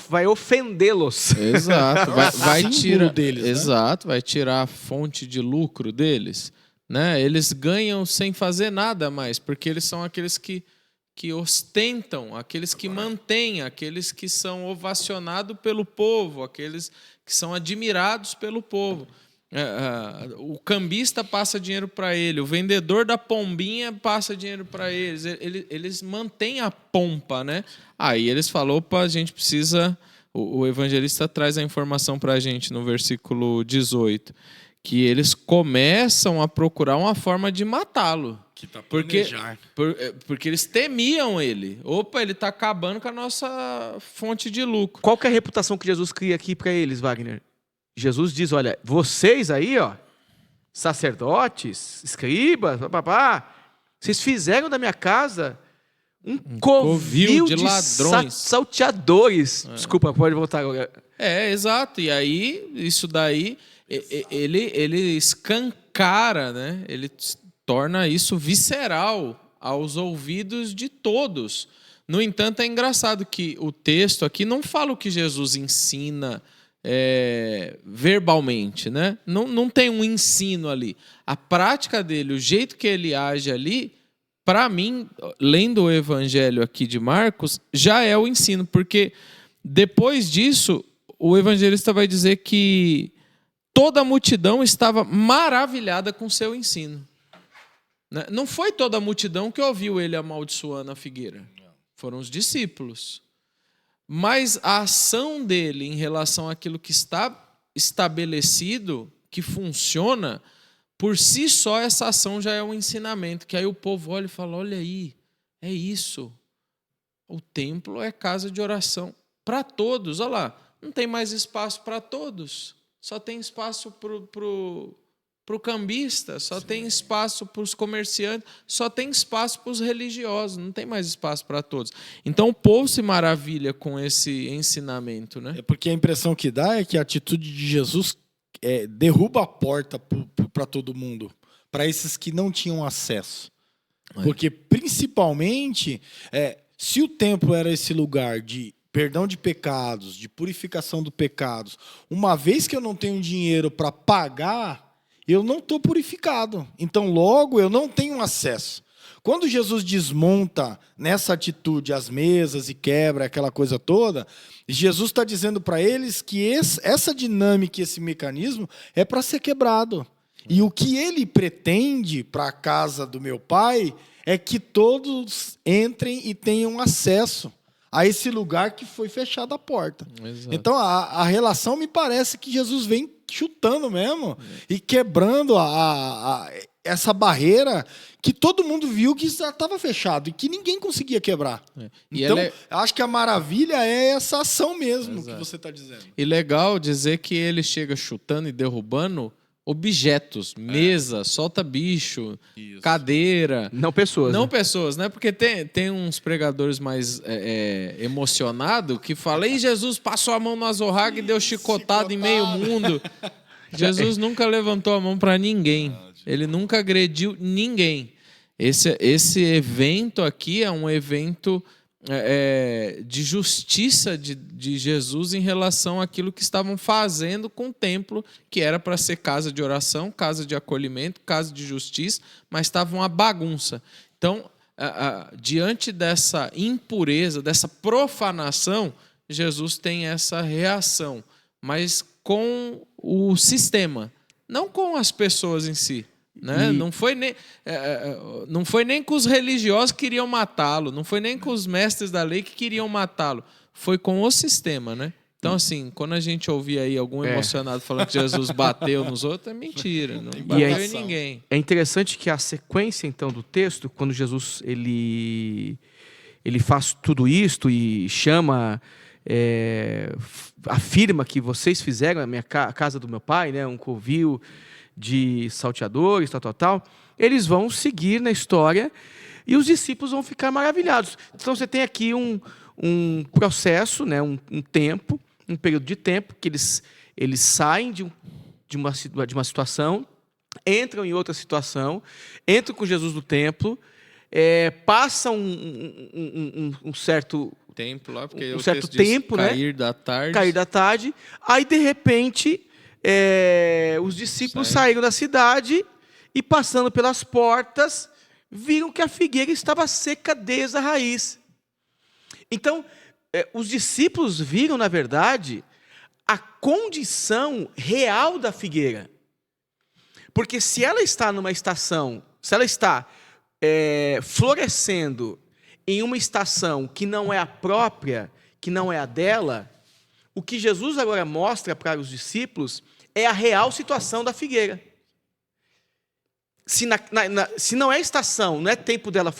vai ofendê-los. Exato. Vai tirar deles, né? Exato, vai tirar a fonte de lucro deles. Né? Eles ganham sem fazer nada mais, porque eles são aqueles que ostentam, aqueles que mantêm, aqueles que são ovacionados pelo povo, aqueles que são admirados pelo povo. O cambista passa dinheiro para ele, o vendedor da pombinha passa dinheiro para eles. Eles mantêm a pompa, né? Aí eles falaram, opa, a gente precisa... O evangelista traz a informação para a gente no versículo 18, que eles começam a procurar uma forma de matá-lo. Porque eles temiam ele. Opa, ele está acabando com a nossa fonte de lucro. Qual que é a reputação que Jesus cria aqui para eles, Wagner? Jesus diz, olha, vocês aí, ó, sacerdotes, escribas, vocês fizeram da minha casa um covil de ladrões, salteadores. Desculpa, pode voltar agora. Exato. E aí, isso daí... Ele escancara, né? Ele torna isso visceral aos ouvidos de todos. No entanto, é engraçado que o texto aqui não fala o que Jesus ensina verbalmente, né? Não tem um ensino ali. A prática dele, o jeito que ele age ali, para mim, lendo o evangelho aqui de Marcos, já é o ensino, porque depois disso, o evangelista vai dizer que toda a multidão estava maravilhada com seu ensino. Não foi toda a multidão que ouviu ele amaldiçoando a figueira. Foram os discípulos. Mas a ação dele em relação àquilo que está estabelecido, que funciona, por si só essa ação já é um ensinamento. Que aí o povo olha e fala, olha aí, é isso. O templo é casa de oração para todos. Olha lá, não tem mais espaço para todos. Só tem espaço para o cambista, só tem espaço para os comerciantes, só tem espaço para os religiosos, não tem mais espaço para todos. Então o povo se maravilha com esse ensinamento. Né? É porque a impressão que dá é que a atitude de Jesus derruba a porta para todo mundo, para esses que não tinham acesso. Porque, principalmente, se o templo era esse lugar de perdão de pecados, de purificação dos pecados, uma vez que eu não tenho dinheiro para pagar, eu não estou purificado. Então, logo, eu não tenho acesso. Quando Jesus desmonta nessa atitude as mesas e quebra aquela coisa toda, Jesus está dizendo para eles que essa dinâmica, esse mecanismo é para ser quebrado. E o que ele pretende para a casa do meu pai é que todos entrem e tenham acesso a esse lugar que foi fechada a porta. Exato. Então, a relação me parece que Jesus vem chutando mesmo e quebrando essa barreira que todo mundo viu que já estava fechado e que ninguém conseguia quebrar. Então, acho que a maravilha é essa ação mesmo. Exato. Que você está dizendo. E legal dizer que ele chega chutando e derrubando objetos, mesa, solta bicho, isso. Cadeira. Não pessoas. Não pessoas, né? Porque tem uns pregadores mais emocionados que falam, e Jesus passou a mão no azorraga e deu chicotado em meio mundo. Jesus nunca levantou a mão para ninguém. Ele nunca agrediu ninguém. Esse evento aqui é um evento de justiça de Jesus em relação àquilo que estavam fazendo com o templo, que era para ser casa de oração, casa de acolhimento, casa de justiça, mas estava uma bagunça. Então, diante dessa impureza, dessa profanação, Jesus tem essa reação, mas com o sistema, não com as pessoas em si. Né? Não foi nem que os religiosos queriam matá-lo, não foi nem com os mestres da lei que queriam matá-lo, foi com o sistema, né? Então, assim, quando a gente ouvir aí algum emocionado falando que Jesus bateu nos outros, é mentira, não bateu em ninguém. É interessante que a sequência, então, do texto, quando Jesus ele faz tudo isto e chama, afirma que vocês fizeram a casa do meu pai, né, um covil de salteadores, tal, eles vão seguir na história e os discípulos vão ficar maravilhados. Então você tem aqui um processo, né, um tempo, um período de tempo que eles saem de uma situação, entram em outra situação, entram com Jesus no templo, passam um certo tempo lá, porque um certo tempo, né? Cair da tarde. Aí de repente os discípulos saíram da cidade e, passando pelas portas, viram que a figueira estava seca desde a raiz. Então, os discípulos viram, na verdade, a condição real da figueira. Porque se ela está numa estação, se ela está florescendo em uma estação que não é a própria, que não é a dela, o que Jesus agora mostra para os discípulos é a real situação da figueira. Se não é estação, não é tempo dela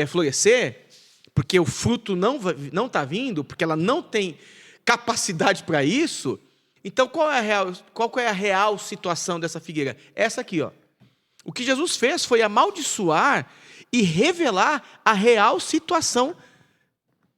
florescer, porque o fruto não está vindo, porque ela não tem capacidade para isso, então qual é a real situação dessa figueira? Essa aqui, ó. O que Jesus fez foi amaldiçoar e revelar a real situação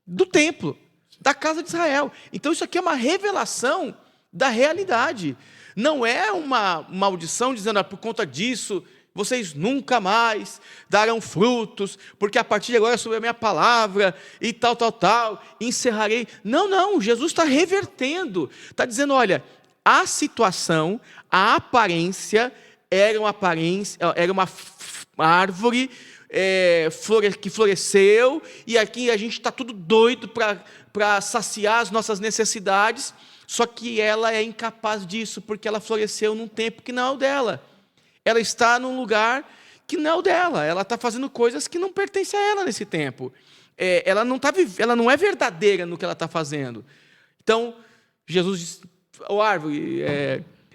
do templo, da casa de Israel. Então isso aqui é uma revelação da realidade. Não é uma maldição dizendo, por conta disso, vocês nunca mais darão frutos, porque a partir de agora sobre a minha palavra, e tal, encerrarei. Não, Jesus está revertendo, está dizendo, olha, a situação, a aparência, era uma árvore que floresceu, e aqui a gente está tudo doido para saciar as nossas necessidades, só que ela é incapaz disso, porque ela floresceu num tempo que não é o dela. Ela está num lugar que não é o dela. Ela está fazendo coisas que não pertencem a ela nesse tempo. Ela não é verdadeira no que ela está fazendo. Então, Jesus diz, árvore,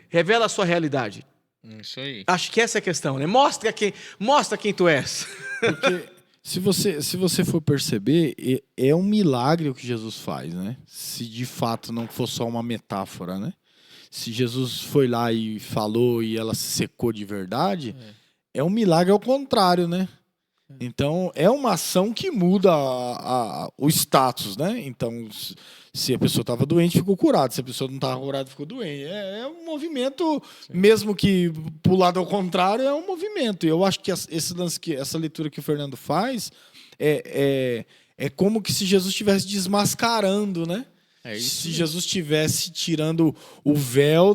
revela a sua realidade. Isso aí. Acho que essa é a questão, né? Mostra quem tu és. Porque se você for perceber, é um milagre o que Jesus faz, né? Se de fato não for só uma metáfora, né? Se Jesus foi lá e falou e ela se secou de verdade, é um milagre ao contrário, né? Então, é uma ação que muda o status, né? Então, se a pessoa estava doente, ficou curada. Se a pessoa não estava curada, ficou doente. É um movimento, mesmo que pro lado ao contrário, é um movimento. E eu acho que essa leitura que o Fernando faz é como que se Jesus estivesse desmascarando, né? Se Jesus estivesse tirando o véu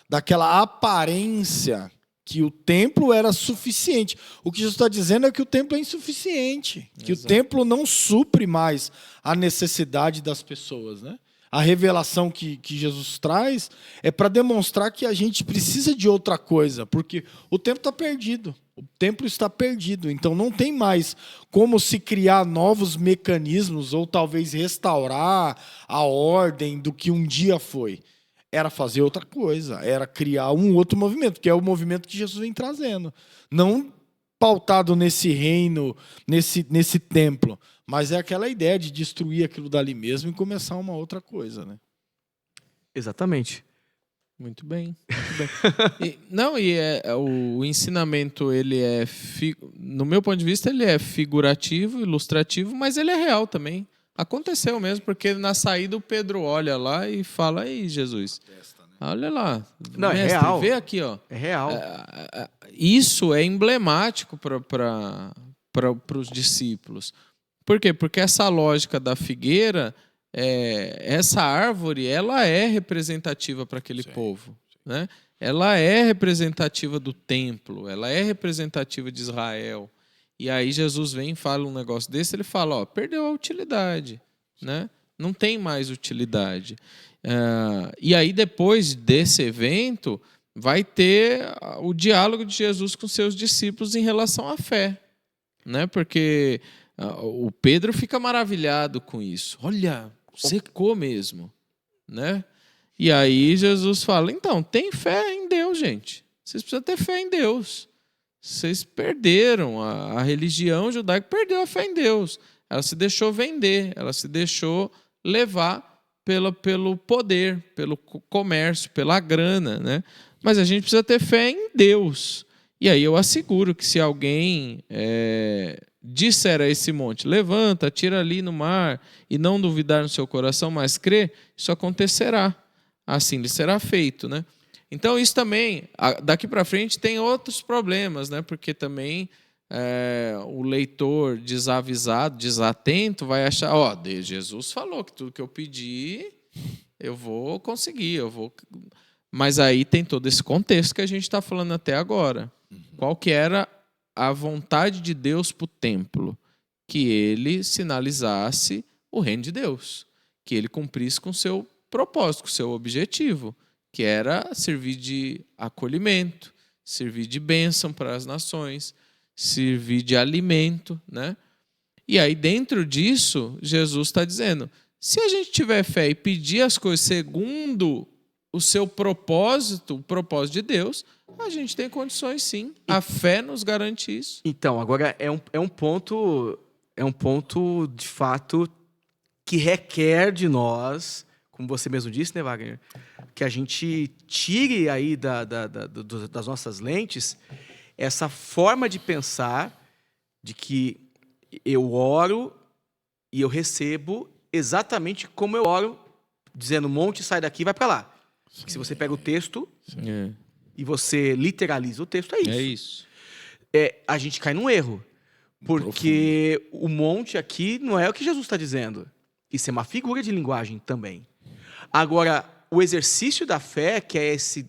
daquela aparência que o templo era suficiente. O que Jesus está dizendo é que o templo é insuficiente, que o templo não supre mais a necessidade das pessoas, né? A revelação que Jesus traz é para demonstrar que a gente precisa de outra coisa, porque o templo está perdido. O templo está perdido, então não tem mais como se criar novos mecanismos ou talvez restaurar a ordem do que um dia foi. Era fazer outra coisa, era criar um outro movimento, que é o movimento que Jesus vem trazendo. Não pautado nesse reino, nesse templo, mas é aquela ideia de destruir aquilo dali mesmo e começar uma outra coisa, né? Exatamente. Muito bem. O ensinamento, ele no meu ponto de vista, ele é figurativo, ilustrativo, mas ele é real também. Aconteceu mesmo, porque na saída o Pedro olha lá e fala, aí, Jesus, olha lá, não, mestre, é real. vê aqui, ó. É real. Isso é emblemático para os discípulos. Por quê? Porque essa lógica da figueira, essa árvore, ela é representativa para aquele povo, né? Ela é representativa do templo, ela é representativa de Israel. E aí Jesus vem e fala um negócio desse, ele fala, perdeu a utilidade, né? Não tem mais utilidade. E aí depois desse evento, vai ter o diálogo de Jesus com seus discípulos em relação à fé, né? Porque o Pedro fica maravilhado com isso. Olha, secou mesmo, né? E aí Jesus fala, então, tem fé em Deus, gente. Vocês precisam ter fé em Deus. Vocês perderam, a religião judaica perdeu a fé em Deus. Ela se deixou vender, ela se deixou levar pelo poder, pelo comércio, pela grana, né? Mas a gente precisa ter fé em Deus. E aí eu asseguro que se alguém disser a esse monte, levanta, tira ali no mar, e não duvidar no seu coração, mas crer, isso acontecerá. Assim lhe será feito, né? Então isso também, daqui para frente tem outros problemas, né? Porque também o leitor desavisado, desatento, vai achar, Jesus falou que tudo que eu pedi, eu vou conseguir, Mas aí tem todo esse contexto que a gente está falando até agora. Qual que era a vontade de Deus para o templo? Que ele sinalizasse o reino de Deus, que ele cumprisse com o seu propósito, com o seu objetivo, que era servir de acolhimento, servir de bênção para as nações, servir de alimento, né? E aí, dentro disso, Jesus está dizendo, se a gente tiver fé e pedir as coisas segundo o seu propósito, o propósito de Deus, a gente tem condições sim. A fé nos garante isso. Então, agora é um ponto, de fato, que requer de nós, como você mesmo disse, né, Wagner, que a gente tire aí das nossas lentes essa forma de pensar de que eu oro e eu recebo exatamente como eu oro, dizendo, monte, sai daqui, vai para lá. Sim. Se você pega o texto e você literaliza o texto, é isso. É isso. A gente cai num erro, porque o monte aqui não é o que Jesus está dizendo. Isso é uma figura de linguagem também. Agora, o exercício da fé, que é esse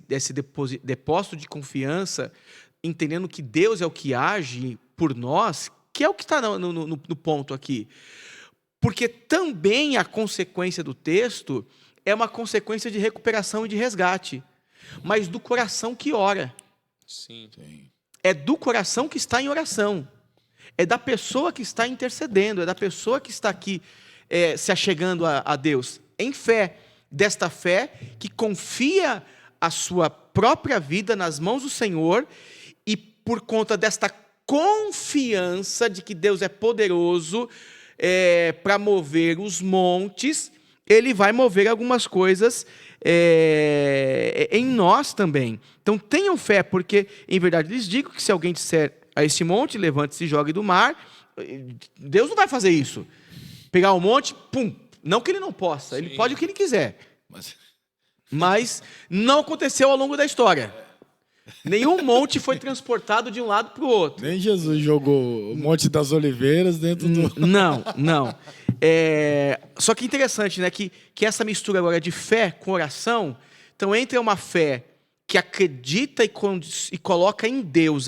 depósito de confiança, entendendo que Deus é o que age por nós, que é o que está no ponto aqui. Porque também a consequência do texto é uma consequência de recuperação e de resgate, mas do coração que ora. Sim. É do coração que está em oração. É da pessoa que está intercedendo, é da pessoa que está aqui se achegando a Deus, em fé. Desta fé que confia a sua própria vida nas mãos do Senhor e por conta desta confiança de que Deus é poderoso para mover os montes, ele vai mover algumas coisas em nós também. Então tenham fé, porque em verdade lhes digo que se alguém disser a este monte, levante-se e jogue do mar, Deus não vai fazer isso. Pegar o monte, pum. Não que ele não possa, ele pode o que ele quiser. Mas não aconteceu ao longo da história. Nenhum monte foi transportado de um lado para o outro. Nem Jesus jogou o Monte das Oliveiras dentro do... Não. Só que interessante, né? Que essa mistura agora de fé com oração, então entra uma fé que acredita e coloca em Deus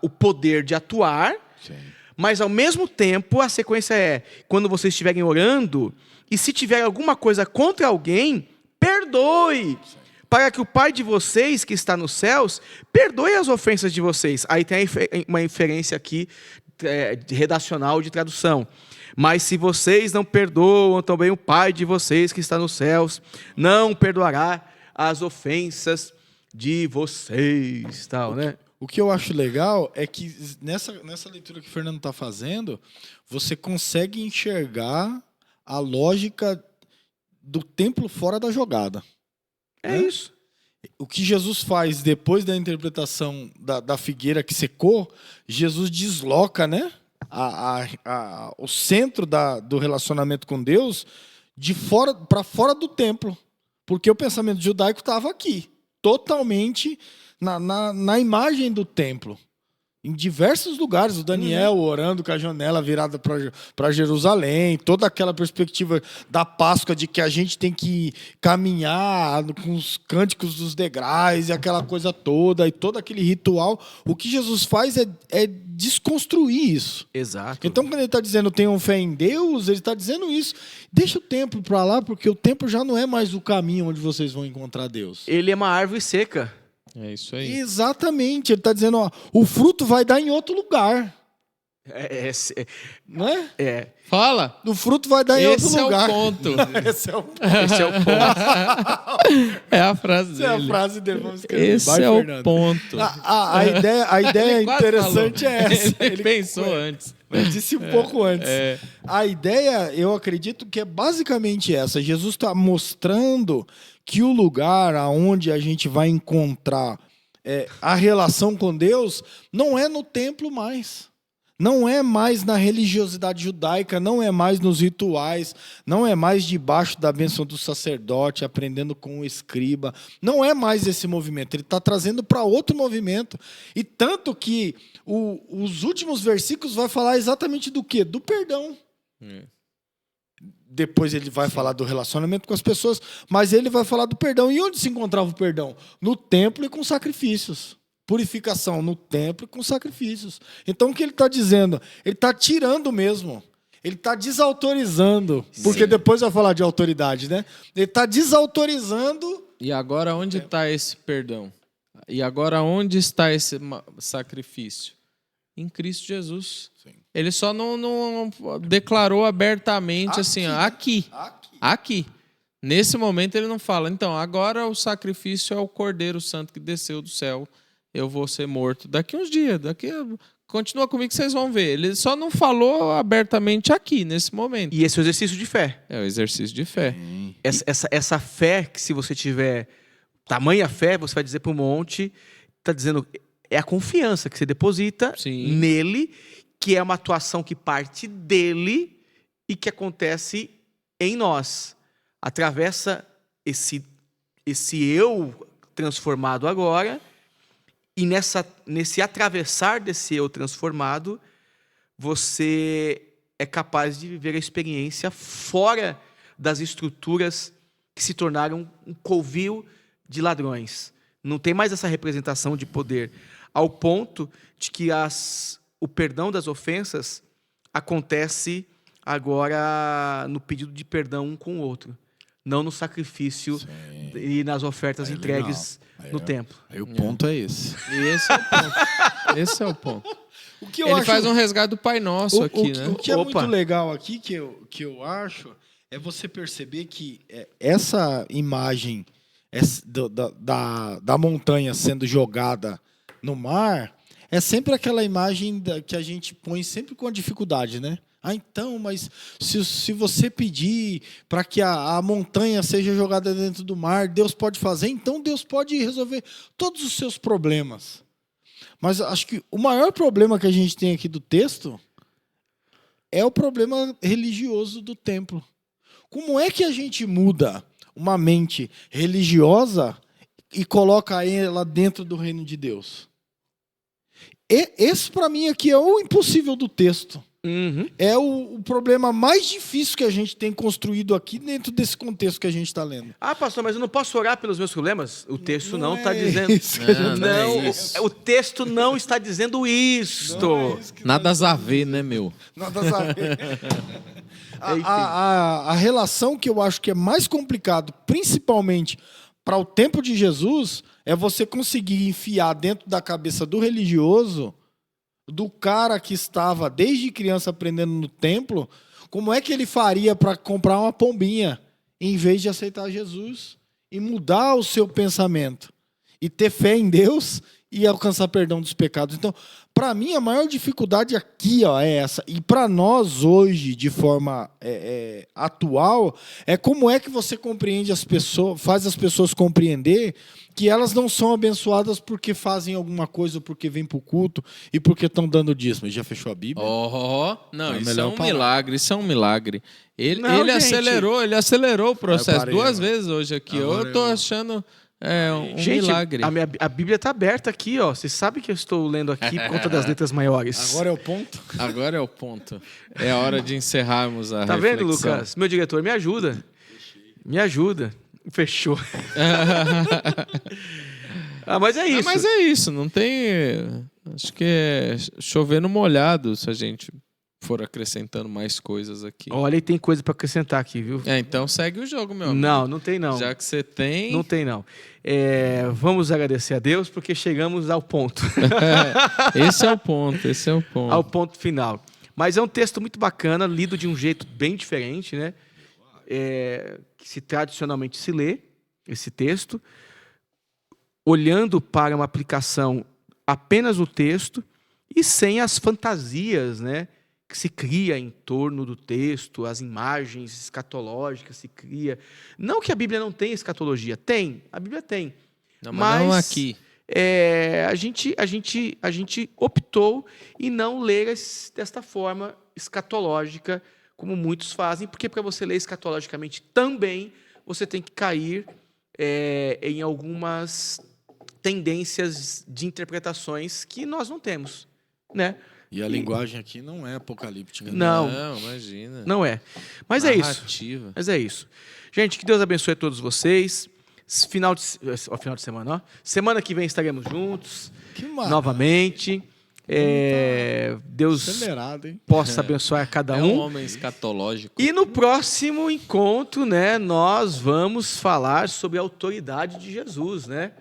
o poder de atuar, sim. Mas ao mesmo tempo a sequência é, quando vocês estiverem orando, e se tiver alguma coisa contra alguém, perdoe, para que o Pai de vocês, que está nos céus, perdoe as ofensas de vocês. Aí tem uma inferência aqui redacional de tradução. Mas se vocês não perdoam, também o Pai de vocês, que está nos céus, não perdoará as ofensas de vocês. Tal, né? O que eu acho legal é que nessa leitura que o Fernando está fazendo, você consegue enxergar a lógica do templo fora da jogada. É isso. O que Jesus faz depois da interpretação da figueira que secou, Jesus desloca, né, o centro do relacionamento com Deus para fora do templo. Porque o pensamento judaico estava aqui, totalmente na imagem do templo. Em diversos lugares, o Daniel orando com a janela virada para Jerusalém, toda aquela perspectiva da Páscoa de que a gente tem que caminhar com os cânticos dos degraus e aquela coisa toda, e todo aquele ritual. O que Jesus faz é desconstruir isso. Exato. Então, quando ele está dizendo tenham fé em Deus, ele está dizendo isso. Deixa o templo para lá, porque o templo já não é mais o caminho onde vocês vão encontrar Deus. Ele é uma árvore seca. É isso aí. Exatamente. Ele está dizendo, ó, o fruto vai dar em outro lugar. Não é? Fala! O fruto vai dar em outro lugar. Esse é o ponto. Esse é o ponto. Esse é o ponto. É a frase Essa é dele. a frase dele. Vamos escrever. Esse Vai, é Fernando. o ponto. A ideia Ele quase interessante falou. é essa. Ele pensou antes. Ele disse um pouco antes. A ideia, eu acredito que é basicamente essa. Jesus está mostrando que o lugar aonde a gente vai encontrar a relação com Deus não é no templo mais. Não é mais na religiosidade judaica, não é mais nos rituais, não é mais debaixo da bênção do sacerdote, aprendendo com o escriba. Não é mais esse movimento. Ele está trazendo para outro movimento. E tanto que os últimos versículos vai falar exatamente do quê? Do perdão. Depois ele vai falar do relacionamento com as pessoas, mas ele vai falar do perdão. E onde se encontrava o perdão? No templo e com sacrifícios. Purificação no templo e com sacrifícios. Então o que ele está dizendo? Ele está tirando mesmo. Ele está desautorizando. Porque depois vai falar de autoridade, né? Ele está desautorizando. E agora onde está esse perdão? E agora onde está esse sacrifício? Em Cristo Jesus. Sim. Ele só não declarou abertamente assim, aqui. Nesse momento ele não fala, então, agora o sacrifício é o Cordeiro Santo que desceu do céu. Eu vou ser morto daqui uns dias. Continua comigo que vocês vão ver. Ele só não falou abertamente aqui, nesse momento. E esse é o exercício de fé. É o exercício de fé. Essa fé que, se você tiver tamanha fé, você vai dizer para o monte, está dizendo, é a confiança que você deposita nele, que é uma atuação que parte dele e que acontece em nós. Atravessa esse eu transformado agora. E nesse atravessar desse eu transformado, você é capaz de viver a experiência fora das estruturas que se tornaram um covil de ladrões. Não tem mais essa representação de poder, ao ponto de que o perdão das ofensas acontece agora no pedido de perdão um com o outro, não no sacrifício e nas ofertas entregues no templo. Aí o ponto é esse. E esse é o ponto. Esse é o ponto. O que eu Ele acho, faz um resgate do Pai Nosso aqui, né? O que é muito legal aqui, que eu acho, é você perceber que essa imagem da montanha sendo jogada no mar é sempre aquela imagem que a gente põe sempre com a dificuldade, né? Então, mas se você pedir para que a montanha seja jogada dentro do mar, Deus pode fazer, então Deus pode resolver todos os seus problemas. Mas acho que o maior problema que a gente tem aqui do texto é o problema religioso do templo. Como é que a gente muda uma mente religiosa e coloca ela dentro do reino de Deus? Esse, para mim, aqui é o impossível do texto. Uhum. É o problema mais difícil que a gente tem construído aqui dentro desse contexto que a gente está lendo. Pastor, mas eu não posso orar pelos meus problemas? O texto não está dizendo. O texto não está dizendo isto. Nada a ver, né, meu? Nada a ver. A relação que eu acho que é mais complicado, principalmente para o tempo de Jesus, é você conseguir enfiar dentro da cabeça do religioso, do cara que estava desde criança aprendendo no templo, como é que ele faria para comprar uma pombinha em vez de aceitar Jesus e mudar o seu pensamento e ter fé em Deus e alcançar perdão dos pecados. Então, para mim, a maior dificuldade aqui é essa. E para nós hoje, de forma atual, é como é que você compreende as pessoas, faz as pessoas compreender que elas não são abençoadas porque fazem alguma coisa, ou porque vêm para o culto e porque estão dando dízimo. Já fechou a Bíblia? Não, É isso é melhor um parar. milagre, isso é um milagre. Ele Gente. acelerou o processo parei, duas né? vezes hoje aqui. Agora eu estou eu- achando um Gente, milagre. a Bíblia está aberta aqui, ó. Vocês sabem que eu estou lendo aqui por conta das letras maiores. Agora é o ponto. Agora é o ponto. É a hora de encerrarmos a Tá vendo, reflexão. Lucas? Meu diretor, me ajuda. Me ajuda. Fechou. Mas é isso. Mas é isso, não tem... Acho que é chover no molhado se a gente for acrescentando mais coisas aqui. Olha, e tem coisa para acrescentar aqui, viu? Então segue o jogo, meu amigo. Não tem não. Já que você tem... Não tem não. Vamos agradecer a Deus porque chegamos ao ponto. Esse é o ponto. Ao ponto final. Mas é um texto muito bacana, lido de um jeito bem diferente, né? Que se tradicionalmente se lê esse texto, olhando para uma aplicação apenas no texto e sem as fantasias, né, que se cria em torno do texto, as imagens escatológicas se cria. Não que a Bíblia não tenha escatologia, tem, a Bíblia tem. Não, mas não aqui. A gente optou em não ler desta forma escatológica, como muitos fazem, porque para você ler escatologicamente também, você tem que cair em algumas tendências de interpretações que nós não temos, né? E a linguagem aqui não é apocalíptica. Não, imagina. Não é. Mas Narrativa. é isso. Mas é isso. Gente, que Deus abençoe a todos vocês. Final de semana, ó. Semana que vem estaremos juntos. Que maravilha. Novamente. Deus Acelerado, hein? possa abençoar cada É um. um homem escatológico. E no próximo encontro, né, nós vamos falar sobre a autoridade de Jesus, né?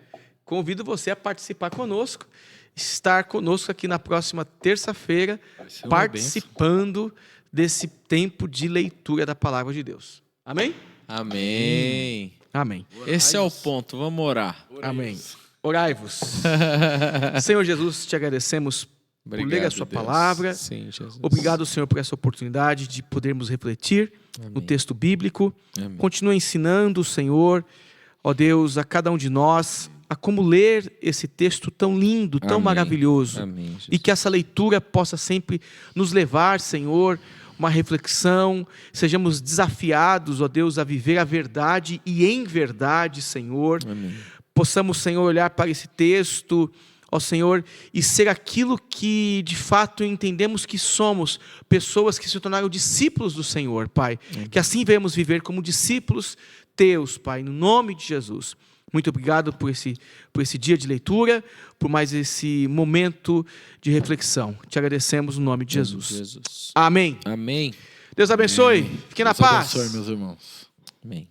Convido você a participar conosco, estar conosco aqui na próxima terça-feira, uma participando desse tempo de leitura da palavra de Deus. Amém? Amém. Amém. Esse é o ponto. Vamos orar. Amém. Orai-vos. Senhor Jesus, te agradecemos por ler a sua Deus. palavra. Sim, Jesus. Obrigado, Senhor, por essa oportunidade de podermos refletir no Amém. texto bíblico. Amém. Continua ensinando, Senhor, ó Deus, a cada um de nós, a como ler esse texto tão lindo, tão Amém. maravilhoso. Amém, Jesus. E que essa leitura possa sempre nos levar, Senhor, uma reflexão, sejamos desafiados, ó Deus, a viver a verdade e em verdade, Senhor. Amém. Possamos, Senhor, olhar para esse texto, ó Senhor, e ser aquilo que de fato entendemos que somos, pessoas que se tornaram discípulos do Senhor, Pai. Que assim venhamos viver como discípulos teus, Pai, no nome de Jesus. Muito obrigado por esse dia de leitura, por mais esse momento de reflexão. Te agradecemos no nome de Jesus. Amém. Amém. Deus abençoe. Fique na Deus paz. abençoe, meus irmãos. Amém.